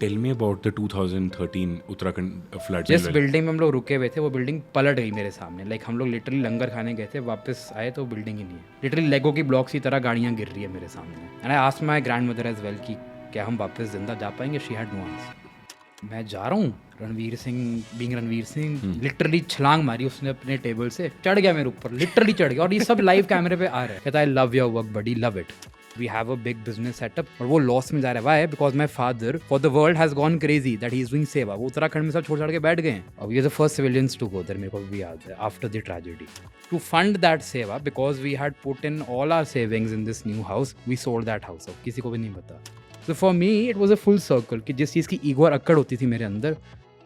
Tell me about the 2013 Uttarakhand floods जिस and building में हम लोग रुके हुए थे वो बिल्डिंग पलट गई मेरे सामने। लाइक हम लोग लिटरली लंगर खाने गए थे, वापस आए तो बिल्डिंग ही नहीं है। लिटरली लेगो की ब्लॉक्स की तरह गाड़ियाँ गिर रही है मेरे सामने। And I asked my grandmother as well कि क्या हम वापस जिंदा जा पाएंगे। She had no answer. मैं जा रहा हूँ, रणवीर सिंह बीइंग रणवीर सिंह लिटरली छलांग मारी उसने अपने टेबल से, चढ़ गया मेरे ऊपर, लिटरली चढ़ गया। और ये सब लाइव कैमरे पे आ रहा है। कहता है I love your work buddy, love it, we have a big business setup. और वो लॉस में जा रहा है। Why? Because my father for the world has gone crazy that he is doing seva. वो उत्तराखंड में सब छोड़ छाड़ के बैठ गए हैं। अब ये the first civilians to go there, मेरे को भी याद है, after the tragedy to fund that seva, because we had put in all our savings in this new house, we sold that house. अब किसी को भी नहीं पता। So for me it was a full circle कि जिस चीज़ की ईगो और अक्कड़ होती थी मेरे अंदर,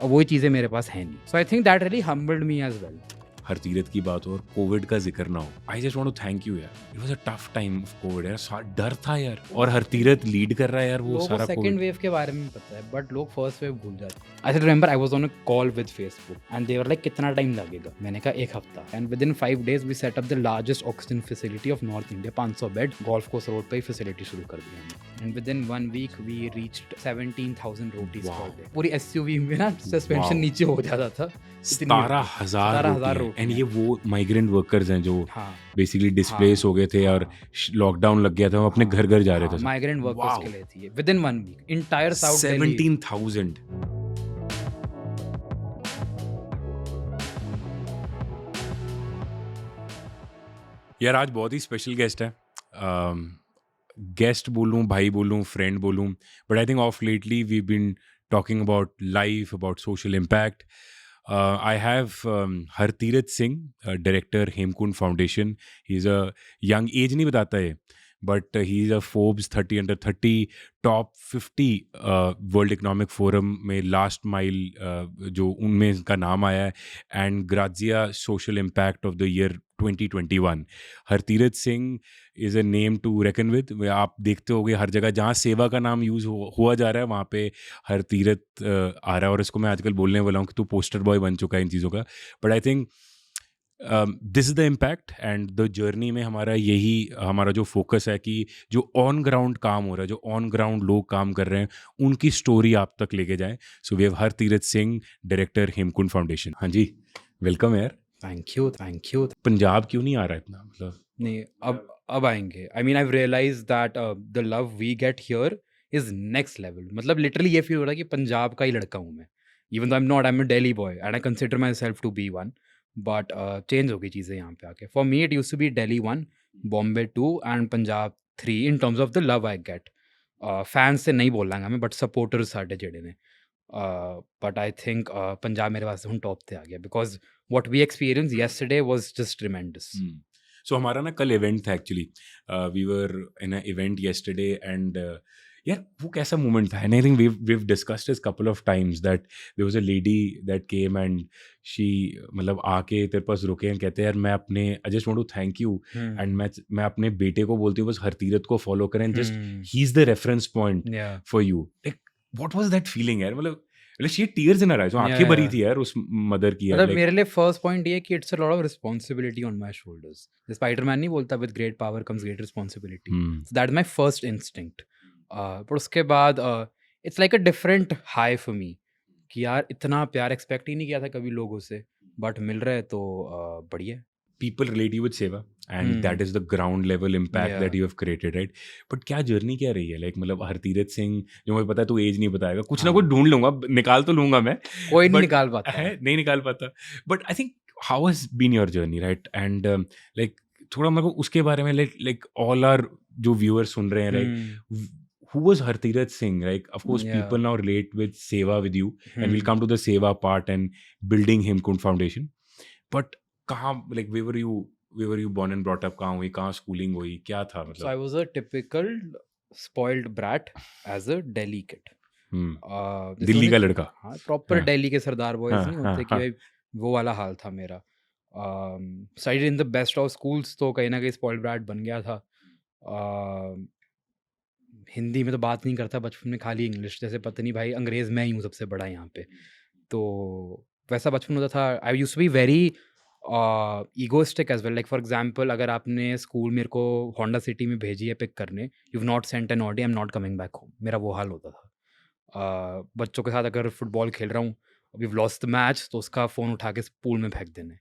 अब वही चीज़ें मेरे पास है नहीं। So I think that really humbled me as well. Hartirath की बात हो और कोविड का जिक्र ना हो, I just want to thank you यार। It was a tough time of Covid यार, डर था यार। और हरतीरथ लीड कर रहा है यार वो लोगों को सारा सेकंड कोविड। वेव के बारे में पता है, बट लोग फर्स्ट वेव भूल जाते हैं। I remember I was on a call with Facebook and they were like कितना टाइम लगेगा। मैंने कहा एक हफ्ता। And within 5 days we set up the largest oxygen facility of north India. 500 bed golf course road पे ही facility शुरू कर दी हमने। And within 1 week we reached 17,000 rotis per day. पूरी एसयूवी में ना सस्पेंशन नीचे हो जाता था। 17,000 17,000 रोटी। रोटी। एंड ये वो माइग्रेंट वर्कर्स हैं जो हाँ बेसिकली डिस्प्लेस हो गए थे और लॉकडाउन लग गया था, वो अपने घर घर जा रहे थे सब। माइग्रेंट वर्कर्स वाओ, के लिए थी within 1 week entire south Delhi. 17,000। यार आज बहुत ही स्पेशल गेस्ट है। गेस्ट बोलूँ, भाई बोलूँ, फ्रेंड बोलूँ, but I think of lately we been talking about life, about social impact. I have Hartirath Singh, director Hemkund Foundation. He is a young age नहीं बताता है, but he is a Forbes 30 under 30 top 50 World Economic Forum में last mile जो उनमें इसका नाम आया है, and Grazia social impact of the year 2021। Hartirath Singh is a name to reckon with. आप देखते होगे हर जगह जहाँ सेवा का नाम यूज़ हुआ जा रहा है वहाँ पे हरतीरथ आ रहा है। और इसको मैं आजकल बोलने वाला हूँ कि तू पोस्टर बॉय बन चुका है इन चीज़ों का। But I think this is the impact and the journey में हमारा यही हमारा जो फोकस है कि जो ऑन ग्राउंड काम हो रहा है, जो ऑन ग्राउंड लोग काम कर रहे हैं, उनकी स्टोरी आप तक लेके जाएं। So we have Hartirath Singh, director Hemkund Foundation. हाँ जी, वेलकम यार। Thank you thank you. Punjab क्यों नहीं आ रहा इतना, मतलब? नहीं, अब आएंगे। I mean I realise that the love we get here is next level. मतलब लिटरली ये फील हो रहा है कि पंजाब का ही लड़का हूँ मैं। Even though I am not, I am a Delhi boy and I consider myself to be one. But change हो गई चीज़ें यहाँ पे आके। For me it use to be Delhi 1, Bombay 2 and Punjab 3 in terms of the love I get. Fans से नहीं बोलांगा मैं, but supporters साढ़े जेड़े ने। बट आई थिंक पंजाब मेरे वास्ते हूँ टॉप पे आ गया, because what we experienced yesterday was just tremendous. So हमारा ना कल इवेंट था actually. We were in a event yesterday and यार वो कैसा मोमेंट था। And I think we've discussed this couple of times that there was a lady that came and she मतलब आके तेरे पास रुके हैं, कहते हैं यार मैं अपने I just want to thank you and मैं अपने बेटे को बोलती हूँ बस हरतीरथ को फॉलो करें, just he is the reference point Yeah. for you. Like what was that feeling यार? मतलब she tears in her eyes, आंखें Yeah, भरी yeah. थी यार उस मदर की यार। मतलब लाइक मेरे लिए फर्स्ट पॉइंट ये है कि it's a lot of responsibility on my shoulders. Spiderman नहीं बोलता with great power comes great responsibility. That is my first instinct. पर उसके बाद it's like a different high for me कि यार इतना प्यार एक्सपेक्ट ही नहीं किया था कभी लोगों से, बट मिल रहा है तो बढ़िया है। people relate you with seva and that is the ground level impact that Yeah. you have created, right? but क्या जर्नी क्या रही है? लाइक मतलब हरतीरथ सिंह, जो मुझे पता है तू एज नहीं बताएगा, कुछ ना हाँ, कुछ ढूंढ लूंगा, निकाल तो लूंगा मैं, कोई नहीं बट निकाल पाता है है। नहीं निकाल पाता। But I think how has been your journey, right? And like थोड़ा मेरे को उसके बारे में लाइक ऑल आर जो व्यूअर्स सुन रहे हैं, like who was Hartirath Singh? Like, of course, Yeah. people now relate with Seva with you, and we'll come to the Seva part and building Hemkund Foundation. But कहाँ, like, where were you born and brought up? कहाँ हुई, कहाँ schooling हुई, क्या था So I मतलब? was a typical spoiled brat as a Delhi kid. जैसे दिल्ली होते का कि लड़का। हाँ प्रॉपर हाँ दिल्ली के सरदार बॉयज नहीं हाँ होते कि हाँ। भाई, वो वाला हाल था मेरा। Studied in the best of schools, तो कहीं ना कहीं स्पॉइल्ड ब्रैट बन गया था। हिंदी में तो बात नहीं करता बचपन में, खाली इंग्लिश। जैसे पता नहीं भाई, अंग्रेज़ मैं ही हूँ सबसे बड़ा यहाँ पे। तो वैसा बचपन होता था। I used to be very egoistic as well. Like for example, अगर आपने स्कूल मेरे को होंडा सिटी में भेजी है पिक करने, you have not sent an Audi, I am not coming back home, मेरा वो हाल होता था। बच्चों के साथ अगर फुटबॉल खेल रहा हूँ, वी लॉस्ट द मैच, तो उसका फ़ोन उठा के पूल में फेंक देना है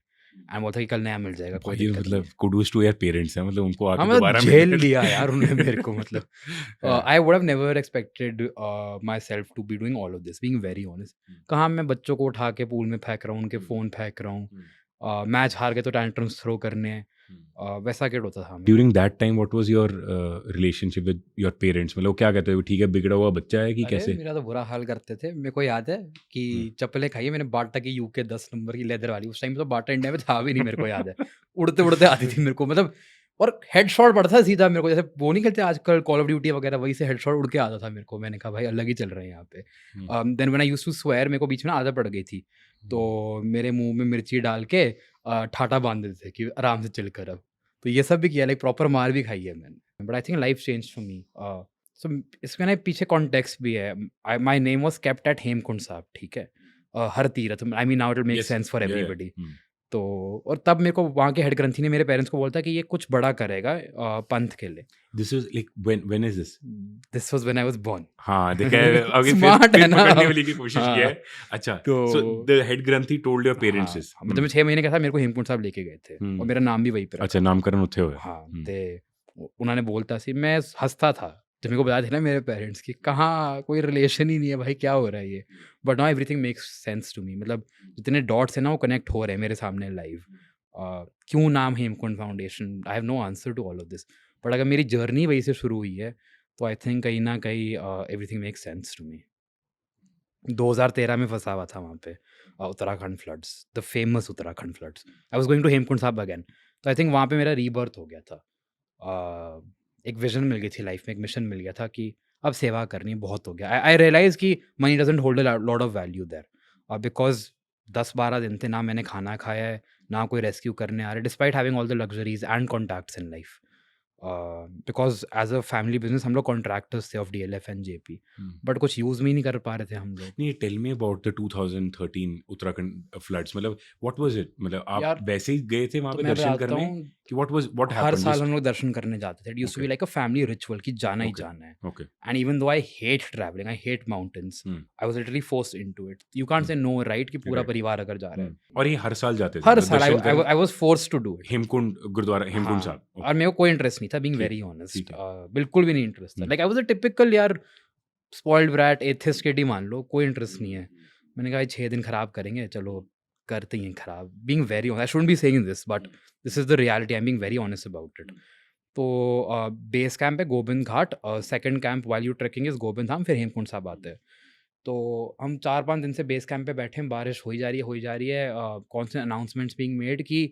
एंड बोलता है कि कल नया मिल जाएगा, कोई भाई दिक्कत नहीं मतलब है। कुडोज टू योर पेरेंट्स है, मतलब उनको हाँ, आके मतलब दोबारा मिल झेल गया लिया यार उन्होंने मेरे को मतलब Yeah. I would have never expected myself to be doing all of this, being very honest. कहाँ मैं बच्चों को उठा के पूल में फेंक रहा हूँ, उनके फ़ोन फेंक रहा हूँ, मैच हार गए तो टैंट्रम्स थ्रो करने हैं, वैसा किड होता था मैं। During that time what was your relationship with your parents, मतलब क्या कहते हो, ठीक है बिगड़ा हुआ बच्चा है कि अरे कैसे? मेरा तो बुरा हाल करते थे, मेरे को याद है कि चप्पलें खाई है मैंने बाटा की यूके 10 नंबर की लेदर वाली, उस टाइम तो बाटा इंडिया में था भी नहीं, मेरे को याद है। उड़ते उड़ते आती थी मेरे को, मतलब और हेडशॉट पड़ता था सीधा मेरे को, जैसे वो नहीं खेलते आजकल कॉल ऑफ ड्यूटी वगैरह, वही से हेडशॉट उड़ के आता था मेरे को। मैंने कहा भाई अलग ही चल रहे हैं यहाँ पे। Then when I used to swear, मेरे को बीच में आदत पड़ गई थी, तो मेरे मुंह में मिर्ची डाल के ठाटा बांध देते थे कि आराम से चिल कर अब। तो ये सब भी किया, लाइक प्रॉपर मार भी खाई है मैंने, but I think life change for me. सो इसमें ना पीछे कॉन्टेक्स्ट भी है। My name was kept at Hemkund Sahib, ठीक है, Har Tirath, I mean now it make Yes, sense for yeah, yeah. Everybody. तो और तब मेरे को वहाँ के हेड ग्रंथी ने मेरे पेरेंट्स को बोलता कि ये कुछ बड़ा करेगा पंथ के लिए। This is like when is this? This was when I was born. हाँ देखा है, अभी Smart फिर है ना? पकड़ने वाली की कोशिश हाँ। किया है। अच्छा, तो- so the head granthi told your parents हाँ, this? मतलब मैं 6 महीने का था, मेरे को हेमकुंड साहब लेके गए थे और मेरा नाम भी वहीं पे रखा अच्छा, था। नामकरण उत्थे होया। हाँ, ते उन्होंने बोलता सी, मैं हँसता था जब मेरे को बताया था ना मेरे पेरेंट्स की, कहाँ कोई रिलेशन ही नहीं है भाई, क्या हो रहा है ये। But now everything makes sense to me, मतलब जितने डॉट्स हैं ना वो कनेक्ट हो रहे हैं मेरे सामने लाइव। क्यों नाम Hemkund Foundation, I have no answer to all of this, but अगर मेरी जर्नी वहीं से शुरू हुई है तो आई थिंक कहीं ना कहीं everything makes sense to me. 2013 में फंसा हुआ था वहाँ पे, Uttarakhand floods, the famous Uttarakhand floods. I was going to Hemkund Sahib again, तो आई थिंक वहाँ पे मेरा रीबर्थ हो गया था। एक विजन मिल गई थी लाइफ में, एक मिशन मिल गया था कि अब सेवा करनी बहुत हो गया। आई रियलाइज कि money doesn't hold a lot of value there, because 10-12 दिन थे ना मैंने खाना खाया है, ना कोई रेस्क्यू करने आ रहा है, despite having all the luxuries and contacts in life. Because as a family business हम लोग कॉन्ट्रैक्टर्स थे of DLF and JP, but कुछ यूज़ भी नहीं कर पा रहे थे हम लोग। नहीं, tell me about the 2013 Uttarakhand floods, मतलब व्हाट वाज इट, मतलब आप यार, वैसे ही गए थे वहां तो पे मैं दर्शन बताता करने हूँ, कि व्हाट हर हैपेंड? साल हम लोग दर्शन करने जाते थे। It used to be Okay. Like a family ritual कि जाना ही Okay. जाना है। Okay. And even though I hate travelling, I hate mountains, I was literally forced into it. You can't say no, right, कि पूरा Right. परिवार अगर जा रहा है। और ये हर साल जाते थे हर मतलब साल दर्शन करने? I was forced to do it. Hemkund gurudwara, Hemkund हाँ, साहब। और मेरे को कोई इंटरेस्ट नहीं था, बीइंग ठीक- वेरी ऑनेस्ट, ठीक बिल्कुल भी नहीं इंटरेस्ट था। Like I was a typical यार स्पॉइल्ड ब्रैट एथिस्ट किड ही मान लो, कोई इंटरेस्ट नहीं है। मैंने कहा 6 दिन खराब करेंगे, चलो करते ही हैं खराब। Being very honest, I shouldn't be saying this, but this is the reality, I am being very honest about it. तो बेस कैंप है Gobind Ghat, second camp while you trekking is Gobind Dham, फिर हेमकुंड साहब आते हैं। तो हम 4-5 दिन से बेस कैंप पे बैठे हैं, बारिश हो ही जा रही है, हो ही जा रही है। कौन से अनाउंसमेंट्स बीइंग मेड कि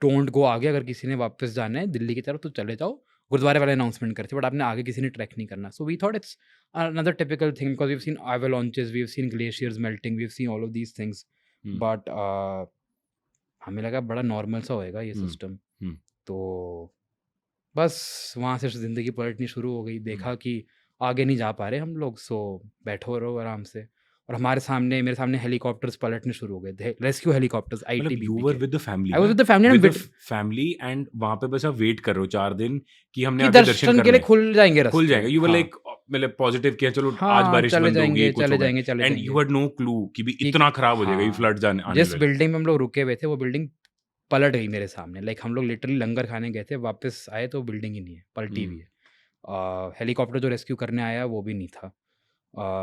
डोंट गो आगे, अगर किसी ने वापस जाना है दिल्ली की तरफ तो चले जाओ। गुरुद्वारे वाले अनाउंसमेंट करते, बट आपने आगे किसी ने ट्रैक नहीं करना। So we thought it's another typical thing, because we've seen avalanches, we've seen glaciers melting, we've seen all of these things, but हमें लगा बड़ा नॉर्मल सा होएगा ये सिस्टम। तो बस वहाँ से ज़िंदगी पलटनी शुरू हो गई। देखा कि आगे नहीं जा पा रहे हम लोग, सो बैठो रहो आराम से। और हमारे सामने, मेरे सामने हेलीकॉप्टर्स पलटने शुरू हो गए थे, रेस्क्यू हेलीकॉप्टर्स, मतलब ITBP you were के। with the family I was ना? with the family and With the with- family and वहाँ पे बस आप वेट कर रहे हो 4 दिन कि हमने कि आगे दर्शन दर्शन के लिए करने खुल जाएंगे रास्ते। खुल जाएगा। You were हाँ। like मतलब पॉजिटिव किया, चलो हाँ, आज बारिश चले बंद होगी, जाएंगे, कुछ चले होगा, जाएंगे, चले and जाएंगे। you had no clue कि भी कि- इतना खराब हो जाएगा ये हाँ, फ्लड जाने आने जिस वाले। बिल्डिंग में हम लोग रुके हुए थे वो बिल्डिंग पलट गई मेरे सामने। लाइक हम लोग लिटरली लंगर खाने गए थे, वापस आए तो बिल्डिंग ही नहीं है, पलटी हुई है। हेलीकॉप्टर जो रेस्क्यू करने आया वो भी नहीं था,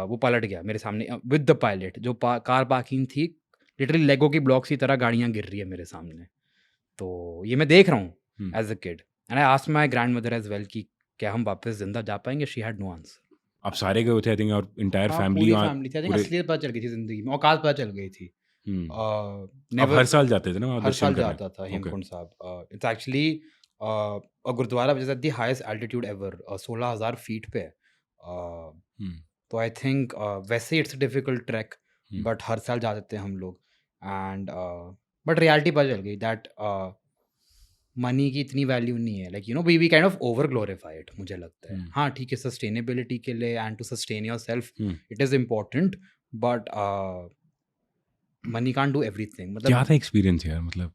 वो पलट गया मेरे सामने विद द पायलट। जो कार पार्किंग थी, लिटरली लेगो की ब्लॉक्स की तरह गाड़ियाँ गिर रही है मेरे सामने। तो ये मैं देख रहा हूँ as a kid, and I asked my grandmother as well कि क्या हम वापस जिंदा जा पाएंगे। She had no answer. आप सारे गए थे आई थिंक, और इंटायर हाँ, फैमिली पूरी फैमिली थी। आई थिंक पूरे- असलियत पता चल गई थी जिंदगी में, औकात पता चल गई थी। आप हर साल जाते थे ना वहाँ हर दर्शन साल करने? जाता था Hemkund Sahib. It's actually a gurudwara which is at the highest altitude ever, 16,000 feet पे है। तो आई थिंक वैसे इट्स डिफिकल्ट ट्रैक, बट हर साल जाते थे हम लोग। एंड बट रियलिटी पता चल गई दैट मनी की इतनी वैल्यू नहीं है। Like you know we kind of over glorify it, मुझे लगता है। हाँ ठीक है, सस्टेनेबिलिटी के लिए and to sustain yourself it is important, but money can't do everything. क्या मतलब था एक्सपीरियंस यार, मतलब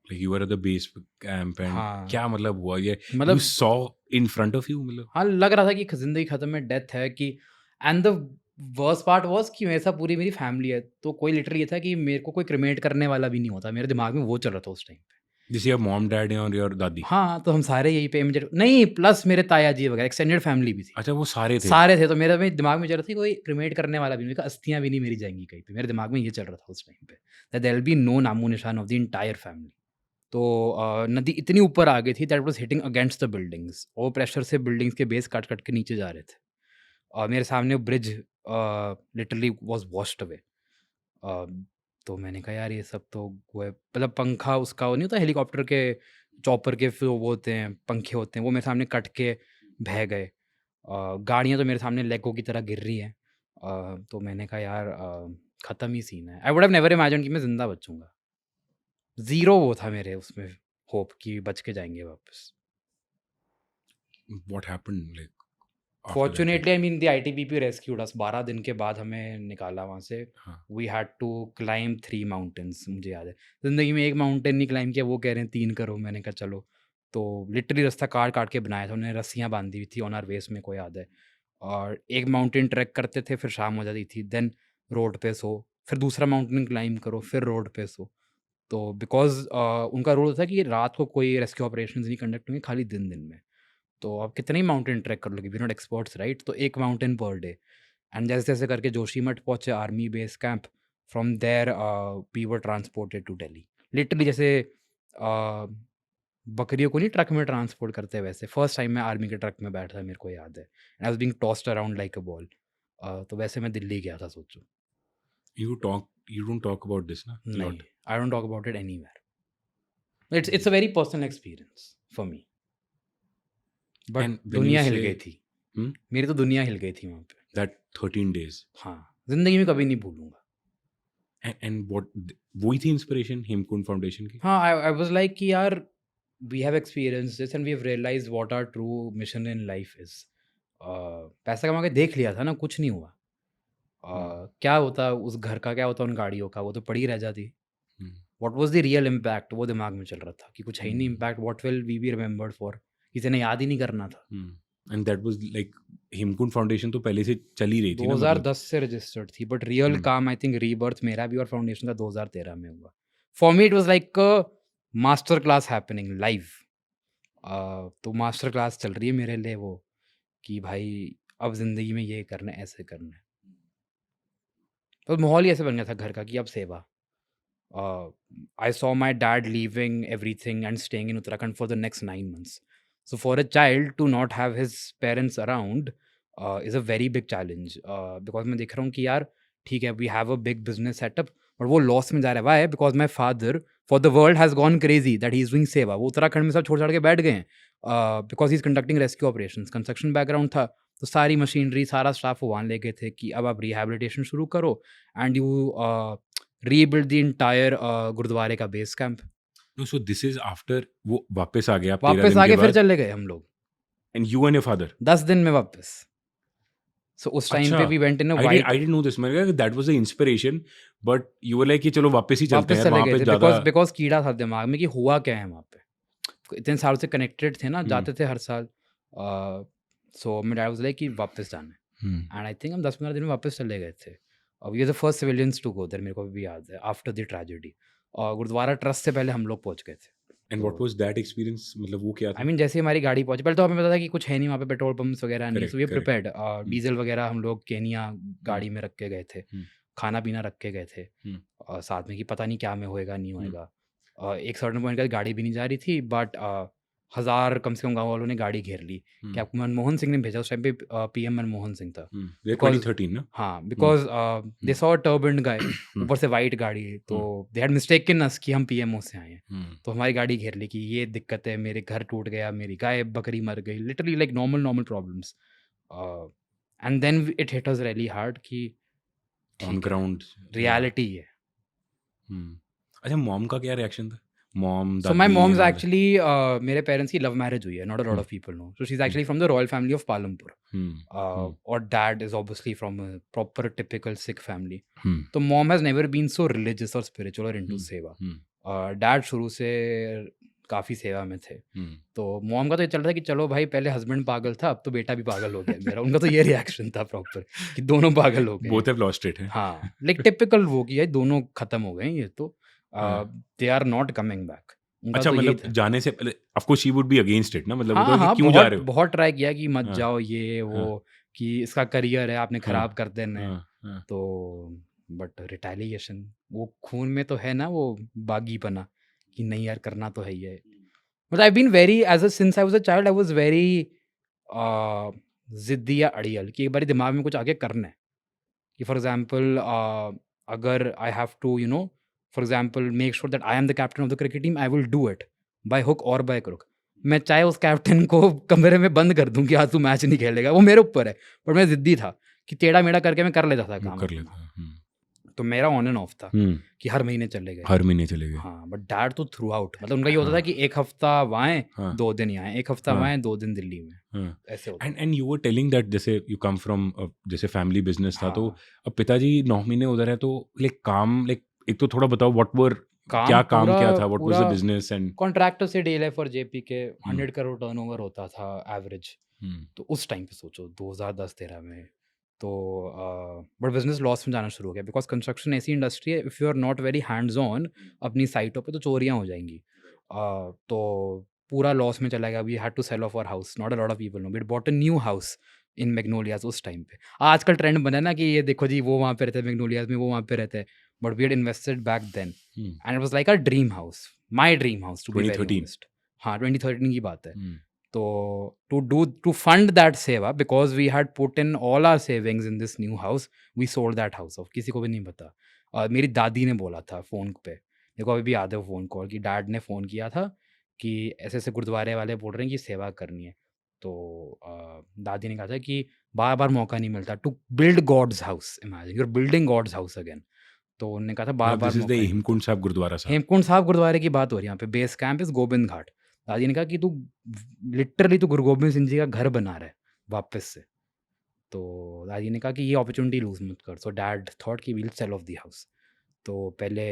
like you were at the base camp and हाँ। क्या मतलब हुआ ये, मतलब you saw in front of you, मतलब हाँ, लग रहा था कि जिंदगी खत्म है, डेथ है, कि and the worst part was कि मेरे साथ पूरी मेरी फैमिली है, तो कोई लिटरली ये था कि मेरे को कोई क्रिमेट करने वाला भी नहीं होता, मेरे दिमाग में वो चल रहा था उस टाइम पे। जैसे योर मॉम डैड और योर दादी? हाँ, तो हम सारे यहीं पे इमीडिएट नहीं, प्लस मेरे ताया जी वगैरह एक्सटेंडेड फैमिली भी थी। अच्छा, वो सारे थे। सारे थे, तो मेरे में दिमाग में चल रहा था कोई क्रिमेट करने वाला भी नहीं, मेरे अस्थियाँ भी नहीं मेरी जाएँगी कहीं पे, मेरे दिमाग में ये चल रहा था उस टाइम पे, that there will be no नामो-निशान ऑफ द एंटायर फैमिली। तो नदी इतनी ऊपर आ गई थी that was hitting against the buildings, और प्रेशर से बिल्डिंग्स के बेस काट-काट के नीचे जा रहे थे। और मेरे सामने bridge literally was washed away. Uh, तो मैंने कहा यार ये सब तो वो है, मतलब पंखा उसका वो नहीं होता हेलीकॉप्टर के चॉपर के वो होते हैं, पंखे होते हैं, वो मेरे सामने कट के बह गए। गाड़ियाँ तो मेरे सामने लेगो की तरह गिर रही हैं। तो मैंने कहा यार ख़त्म ही सीन है। आई वुड हैव नेवर इमेजिन्ड कि मैं ज़िंदा बचूँगा। ज़ीरो वो था मेरे उसमें होप कि बच के जाएँगे वापस। What happened like after that? Fortunately I mean the ITBP rescued us, 12 दिन के बाद हमें निकाला वहाँ से। हाँ। We had to climb 3 mountains, मुझे याद है। ज़िंदगी में एक माउंटेन नहीं क्लाइम किया, वो कह रहे हैं 3 करो, मैंने कहा चलो। तो लिटरली रास्ता काट-काट के बनाया था, उन्होंने रस्सियाँ बाँधी हुई थी ऑन आवर वेस्ट, मेरे को याद है। और एक माउंटेन ट्रैक करते थे, फिर शाम हो जाती थी, देन रोड पे सो, फिर दूसरा माउंटेन क्लाइम करो, फिर रोड पे सो। तो बिकॉज़ उनका रूल था कि रात को कोई रेस्क्यू ऑपरेशंस नहीं कंडक्ट होंगे, खाली दिन-दिन में। तो आप कितने ही माउंटेन ट्रैक कर लोगे, वी नॉट एक्सपर्ट्स राइट? तो एक माउंटेन पर डे। एंड जैसे-जैसे करके जोशीमठ पहुँचे army base camp, from there we were transported to Delhi. Literally जैसे बकरियों को नहीं ट्रक में ट्रांसपोर्ट करते वैसे, फर्स्ट टाइम मैं आर्मी के ट्रक में बैठा, मेरे को याद है। I was being tossed around like a ball. तो वैसे मैं दिल्ली गया था, सोचो। You don't talk about this ना नहीं, lot? I don't talk about it anywhere. It's a very personal experience for me. But And when you दुनिया हिल say गई थी। hmm, मेरी तो दुनिया हिल गई थी वहाँ पे। that 13 days हाँ, ज़िंदगी में कभी नहीं भूलूँगा। and what वही थी इंस्पिरेशन हेमकुंड फाउंडेशन की? हाँ, आई वाज़ लाइक कि यार we have experienced this and we have realised what our true mission in life is. पैसा कमा के देख लिया था ना, कुछ नहीं हुआ। क्या होता उस घर का, क्या होता उन गाड़ियों का, वो तो पड़ी रह जाती। Hmm, what was the real impact, वो दिमाग में चल रहा था कि कुछ है ही नहीं hmm, impact, what will we be remembered for, किसी ने याद ही नहीं करना था। hmm. And that was like Hemkund foundation तो पहले से चल ही रही थी ना, मतलब 2010 से रजिस्टर्ड थी, बट रियल हम्म, काम आई थिंक रीबर्थ मेरा भी और फाउंडेशन का 2013 में हुआ। For me it was like a master class happening live. तो मास्टर क्लास चल रही है मेरे लिए वो, कि भाई अब ज़िंदगी में ये करना है, ऐसे करना है। तो माहौल ही ऐसे बन गया था घर का कि अब सेवा। I saw my dad leaving everything and staying in Uttarakhand for the next 9 months। So for a child to not have his parents around is a very big challenge. Because मैं देख रहा हूँ कि यार ठीक है, we have a big business setup, but वो loss में जा रहा है। Why? Because my father for the world has gone crazy that he is doing seva. वो उत्तराखंड में सब छोड़ छाड़ के बैठ गए हैं, because he is conducting rescue operations. Construction background था, तो सारी मशीनरी, सारा स्टाफ वो वहाँ ले गए थे कि अब आप रिहेबिलिटेशन शुरू करो and you rebuild the entire गुरुद्वारे का base camp. no, so this is after वो वापस आ गया आप 13 वापस दिन के आगे फिर बाद चले गए हम लोग and you and your father? 10 दिन में वापस। सो उस टाइम अच्छा, पे we went in a I white, didn't know this, मैंने कहा that was the inspiration, but you were like कि चलो वापस ही चलते वापस हैं चले वहाँ गए पे थे ज़्यादा बिकॉज कीड़ा था दिमाग में कि हुआ क्या है वहाँ पे। इतने सालों से कनेक्टेड थे ना, जाते थे हर साल। सो मेरा डैड वाज लाइक कि वापस जाना है, एंड आई थिंक हम 10-15 दिन में वापस चले गए थे। We are the first civilians to go there, मेरे को भी याद है, after the tragedy. Gurdwara trust से पहले हम लोग पहुँच गए थे। and what was that experience, मतलब वो क्या आई था? मीन जैसे ही हमारी गाड़ी पहुंची, पहले तो हमें पता था कि कुछ है नहीं वहाँ पे, पेट्रोल पंप्स वगैरह नहीं, so we Correct, prepared. Diesel वगैरह हम लोग केनिया गाड़ी में रख के गए थे, हम्म, खाना पीना रख के गए थे, हम्म, साथ में कि पता नहीं क्या में होएगा नहीं होएगा। एक सर्टन पॉइंट का गाड़ी भी नहीं जा रही थी, बट 1000 कम से कम गाँव वालों ने गाड़ी घेर ली कि आपको मनमोहन सिंह ने भेजा। उस टाइम पे पीएम मनमोहन सिंह था। ये Because 2013 ना? हाँ, बिकॉज दे सॉ अ टर्बन्ड गाय, हम्म, ऊपर से वाइट गाड़ी, तो दे हैड मिस्टेकन अस कि हम पीएमओ से आए हैं। हम्म, तो हमारी गाड़ी घेर ली कि ये दिक्कत है, मेरे घर टूट गया, मेरी गाय बकरी मर गई, literally like normal problems. And then it hit us really hard कि on ठीक है, ground, रियलिटी है। अच्छा, मॉम का क्या रिएक्शन था? मॉम, सो माई दादी moms and all that? Actually मेरे पेरेंट्स की लव मैरिज हुई है, not a lot of people know. So she is actually from the royal family of Palampur, और dad is obviously from a proper typical Sikh family. तो mom has never been so religious और spiritual और into seva. Dad शुरू से काफ़ी सेवा में थे। हम्म, तो मॉम का तो ये चल रहा था कि चलो भाई पहले हस्बैंड पागल था, अब तो बेटा भी पागल हो गया मेरा। उनका तो ये रिएक्शन था प्रॉपर कि दोनों पागल हो गए हैं। both have lost it है। हाँ, लाइक टिपिकल वो कि यार दोनों खत्म हो गए हैं ये तो, हाँ। They are not coming back. उनका अच्छा, तो यही मतलब था। जाने से पहले of course she would be against it ना, मतलब वो तो हाँ, है कि हाँ, क्यों जा बहुत रहे हो? बहुत ट्राई किया कि मत हाँ, जाओ ये वो, हाँ, कि इसका करियर है, आपने हाँ, खराब कर देना है। हाँ, हाँ। तो बट रिटेलिएशन वो खून में तो है ना, वो बागीपना कि नहीं यार करना तो है ही है। मतलब I been very as a since I was a child, I was very जिद्दी या अड़ियल कि एक बार दिमाग में कुछ आगे करना है। कि फॉर एग्जांपल अगर I have to for example make sure that I am the captain of the cricket team, I will do it by hook और बाय क्रुक। मैं चाहे उस कैप्टन को कमरे में बंद कर दूं कि आज तू मैच नहीं खेलेगा, वो मेरे ऊपर है, पर मैं जिद्दी था कि टेढ़ा मेढ़ा करके मैं कर लेता था वो काम कर अपना। लेता। तो मेरा ऑन एंड ऑफ था कि हर महीने चले गए। हर महीने चले गए। हाँ, बट डैड तो थ्रू आउट, मतलब उनका ये होता था हाँ, कि एक हफ्ता वहाँ है, हाँ, 2 दिन यहाँ, एक हफ्ता हाँ, वहाँ है, 2 दिन दिल्ली में, हाँ। ऐसे होता एंड था। And you were telling that जैसे यू कम फ्रॉम जैसे फैमिली बिजनेस था, तो हाँ, अब पिताजी 9 महीने उधर है, तो लाइक काम, लाइक एक तो थोड़ा बताओ व्हाट वर, काम क्या काम पूरा क्या था, व्हाट वाज पूरा द बिजनेस एंड कॉन्ट्रैक्टर से डील है फॉर जेपी के, हम्म 100 करोड़ टर्नओवर होता था एवरेज। हम्म तो उस टाइम पे सोचो 2010-13 में, तो बट बिजनेस लॉस में जाना शुरू हो गया बिकॉज कंस्ट्रक्शन ऐसी इंडस्ट्री है, if you are not very hands on अपनी साइटों पे तो चोरियां हो जाएंगी। तो पूरा लॉस में चला गया। We had to sell off our house, not a lot of people know, but bought a new house in Magnolias उस टाइम पे। आजकल ट्रेंड बना है ना कि ये देखो जी वो वहाँ पे रहते हैं मैग्नोलियाज में, वो वहाँ पे रहते हैं, but we had invested back then and it was like a dream house, my dream house to be very 2013। Honest. हाँ, 2013 की बात है। हम्म तो to fund that seva, because we had put in all our savings in this new house, we sold that house off। किसी को भी नहीं पता। और मेरी दादी ने बोला था फ़ोन पे, देखो अभी भी याद है वो फ़ोन कॉल, कि डैड ने फ़ोन किया था कि ऐसे ऐसे गुरुद्वारे वाले बोल रहे हैं कि सेवा करनी है। तो दादी ने कहा था कि बार बार मौका नहीं मिलता to build God's house, imagine you are building God's house again. तो उन्होंने कहा था बार मतलब बार दिस इज द मौका नहीं मिलता। हेमकुंड साहब गुरुद्वारा साहब। हेमकुंड साहब गुरुद्वारे की बात हो रही है यहाँ पे, बेस कैंप इज गोबिंद घाट। दादी ने कहा कि तू लिटरली तू गुरु गोबिंद सिंह जी का घर बना रहा है वापस से। तो दादी ने कहा कि ये अपॉर्चुनिटी लूज मत कर। सो डैड थॉट कि we'll sell off the house. तो पहले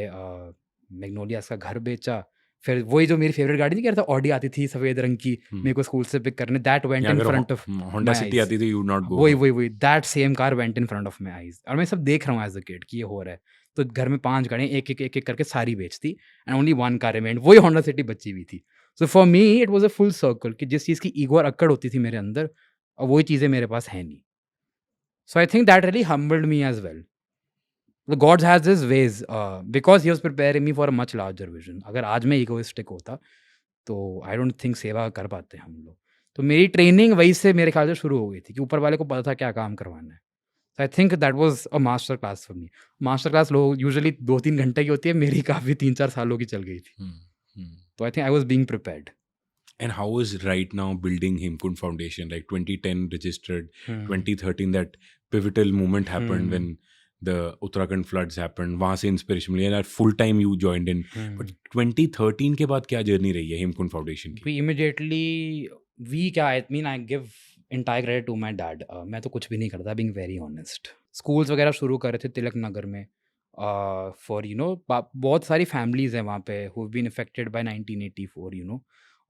मैग्नोलियास का घर बेचा, फिर वही जो मेरी फेवरेट गाड़ी नहीं कह रहा था, ऑडी आती थी सफ़ेद रंग की, मेरे को स्कूल से पिक करने, दैट वेंट या इन अगर front of Honda my city eyes. आती थी यू नॉट गो। वही that same car went in front of my eyes, और मैं सब देख रहा हूँ एज अ किड कि ये हो रहा है। तो घर में 5 गाड़ियाँ एक एक करके सारी बेचती, एंड ओनली 1 कार रिमेंड, वही होंडा सिटी बची हुई थी। सो for me it was a full circle कि जिस चीज़ की ईगो और अक्कड़ होती थी मेरे अंदर, और वही चीज़ें मेरे पास है नहीं। So I think that really humbled me as well. The God has his ways, because he was preparing me for a much larger vision। अगर आज मैं egoistic होता तो आई डोंट थिंक सेवा कर पाते हम लोग। तो मेरी ट्रेनिंग वही से मेरे ख्याल से शुरू हो गई थी कि ऊपर वाले को पता था क्या काम करवाना है। So I think that was a master class for me. Master class लोग यूजुअली 2-3 घंटे की होती है, मेरी काफ़ी 3-4 सालों की चल गई थी। तो I think I was being prepared. And how is right now building Hemkund Foundation? Like 2010 registered, hmm 2013 that pivotal moment happened when hmm the Uttarakhand floods happened. वहाँ से inspiration milli and at full time you joined in. But 2013 के बाद क्या journey रही है Hemkund foundation की? we immediately we क्या I mean I give entire credit to my dad। मैं तो कुछ भी नहीं करता, being very honest। स्कूल्स वगैरह शुरू कर रहे थे तिलक नगर में, फॉर बहुत सारी फैमिलीज हैं वहाँ पे who've been affected by 1984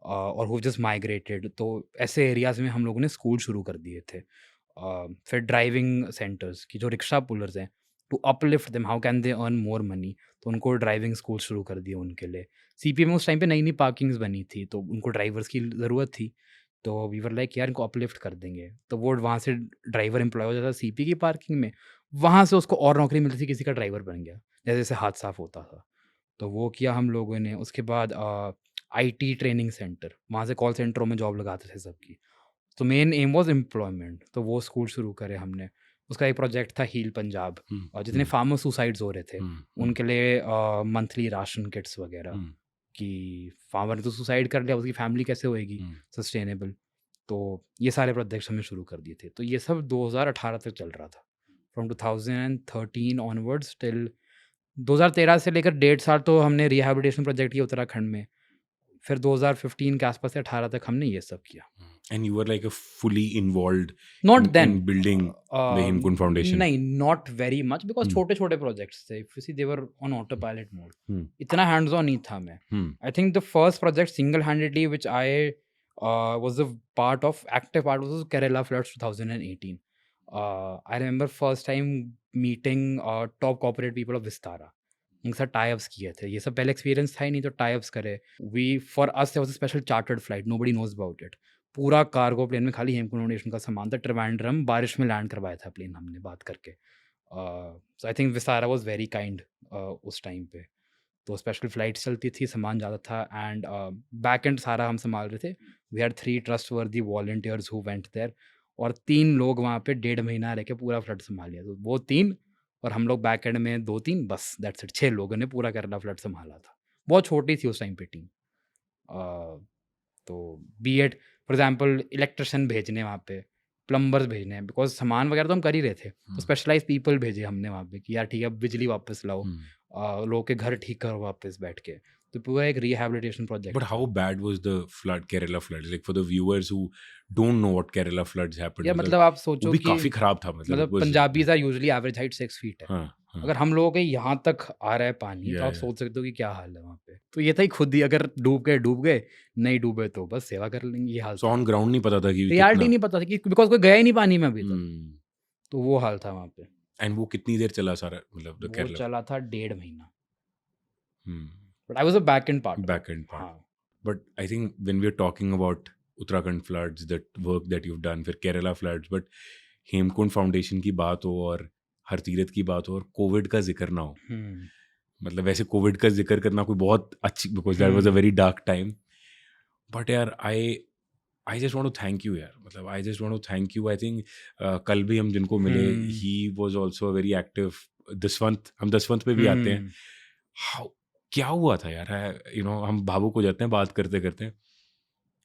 और who've just migrated। तो ऐसे एरियाज में हम लोगों ने स्कूल शुरू कर दिए थे। फिर ड्राइविंग सेंटर्स की जो रिक्शा पुलर्स हैं, to uplift them how can they earn more money, तो उनको ड्राइविंग स्कूल शुरू कर दिए उनके लिए। सीपी में उस टाइम पे नई नई पार्किंग्स बनी थी, तो उनको ड्राइवर्स की ज़रूरत थी। तो वी वर लाइक यार इनको अपलिफ्ट कर देंगे, तो वो वहाँ से ड्राइवर एम्प्लॉय हो जाता सीपी की पार्किंग में, वहाँ से उसको और नौकरी मिलती थी, किसी का ड्राइवर बन गया, जैसे जैसे हाथ साफ होता था। तो वो किया हम लोगों ने। उसके बाद आईटी ट्रेनिंग सेंटर, वहाँ से कॉल सेंटरों में जॉब लगाते थे सबकी। तो मेन एम वाज एम्प्लॉयमेंट, तो वो स्कूल शुरू करे हमने। उसका एक प्रोजेक्ट था हील पंजाब, और जितने फार्मर सुसाइड्स हो रहे थे उनके लिए मंथली राशन किट्स वगैरह, कि फार्मर ने तो सुसाइड कर लिया, उसकी फैमिली कैसे होएगी सस्टेनेबल। तो ये सारे प्रोजेक्ट्स हमने शुरू कर दिए थे। तो ये सब 2018 तक चल रहा था, फ्रॉम 2013 ऑनवर्ड्स टिल 2013 से लेकर 1.5 साल तो हमने रिहैबिलिटेशन प्रोजेक्ट किया उत्तराखंड में। फिर 2015 के आसपास से 18 तक हमने ये सब किया। And you were like a fully involved Not then. in building the Hemkund Foundation. नहीं, not very much because Hmm. छोटे छोटे projects थे. If you see, they were on autopilot mode. Hmm. इतना hands on नहीं था मैं. Hmm. I think the first project single handedly which I was a part of, active part, was Kerala floods 2018. I remember first time meeting top corporate people of Vistara. उनके साथ tie-ups किए थे. ये सब पहले एक्सपीरियंस था ही नहीं, तो टाई-अप्स करे. We for us there was a special chartered flight, nobody knows about it. पूरा कार्गो प्लेन में खाली हेमकुंड फाउंडेशन का सामान था. ट्रिवेंड्रम बारिश में लैंड करवाया था प्लेन हमने बात करके. So I think Vistara was very kind उस टाइम पे. तो स्पेशल फ्लाइट चलती थी, सामान ज़्यादा था, एंड बैक एंड सारा हम संभाल रहे थे. We had 3 trustworthy volunteers who went there, और 3 लोग वहाँ पे 1.5 महीना रह के पूरा फ्लड संभाल लिया. तो वो 3 और हम लोग बैक एंड में 2-3, बस दैट्स इट. 6 लोगों ने पूरा केरला फ्लड संभाला था. बहुत छोटी थी उस टाइम पे टीम. तो बी एड फॉर एग्जाम्पल इलेक्ट्रिशियन भेजने वहाँ पे, प्लम्बर्स भेजने हैं, बिकॉज सामान वगैरह तो हम कर ही रहे थे. तो स्पेशलाइज पीपल भेजे हमने वहाँ पे कि यार ठीक है, अब बिजली वापस लाओ, लोगों के घर ठीक करो वापस बैठ के. तो पूरा एक rehabilitation project. But how bad was the flood, Kerala floods? Like for the viewers who don't know what Kerala floods happened. या मतलब आप सोचो वो भी कि काफी खराब था. मतलब Punjabis are usually average height 6 feet है. हाँ, हाँ. अगर हम लोगों के यहाँ तक आ रहा है पानी, तो Yeah, आप yeah. सोच सकते हो कि क्या हाल है वहाँ पे. तो ये था ही खुद ही, अगर डूब गए, नहीं डूबे तो बस सेवा कर लेंगे, ये हाल. So on ground नहीं पता था कि रियलिटी नहीं पता था कि बिकॉज कोई गया ही नहीं पानी में अभी तक. Hmm. तो वो हाल था वहाँ पे. And वो कितनी देर चला सारा, मतलब the वो Kerala चला था 1.5 महीना. Hmm. But I was a back and part. back end part. हाँ. But I think when we're talking about Uttarakhand floods, that work that you've done, फिर Kerala floods, but Hemkund foundation की बात हो और हरतीरथ की बात हो और कोविड का जिक्र ना हो. मतलब वैसे कोविड का जिक्र करना कोई बहुत अच्छी, because that was a very dark time. But यार I just want to thank you यार. मतलब I just want to thank you. I think कल भी हम जिनको मिले, he was also a very active. Daswant, हम दसवंत पे भी आते हैं. हाउ, क्या हुआ था यार? यू नो, हम भावुक हो जाते हैं बात करते करते.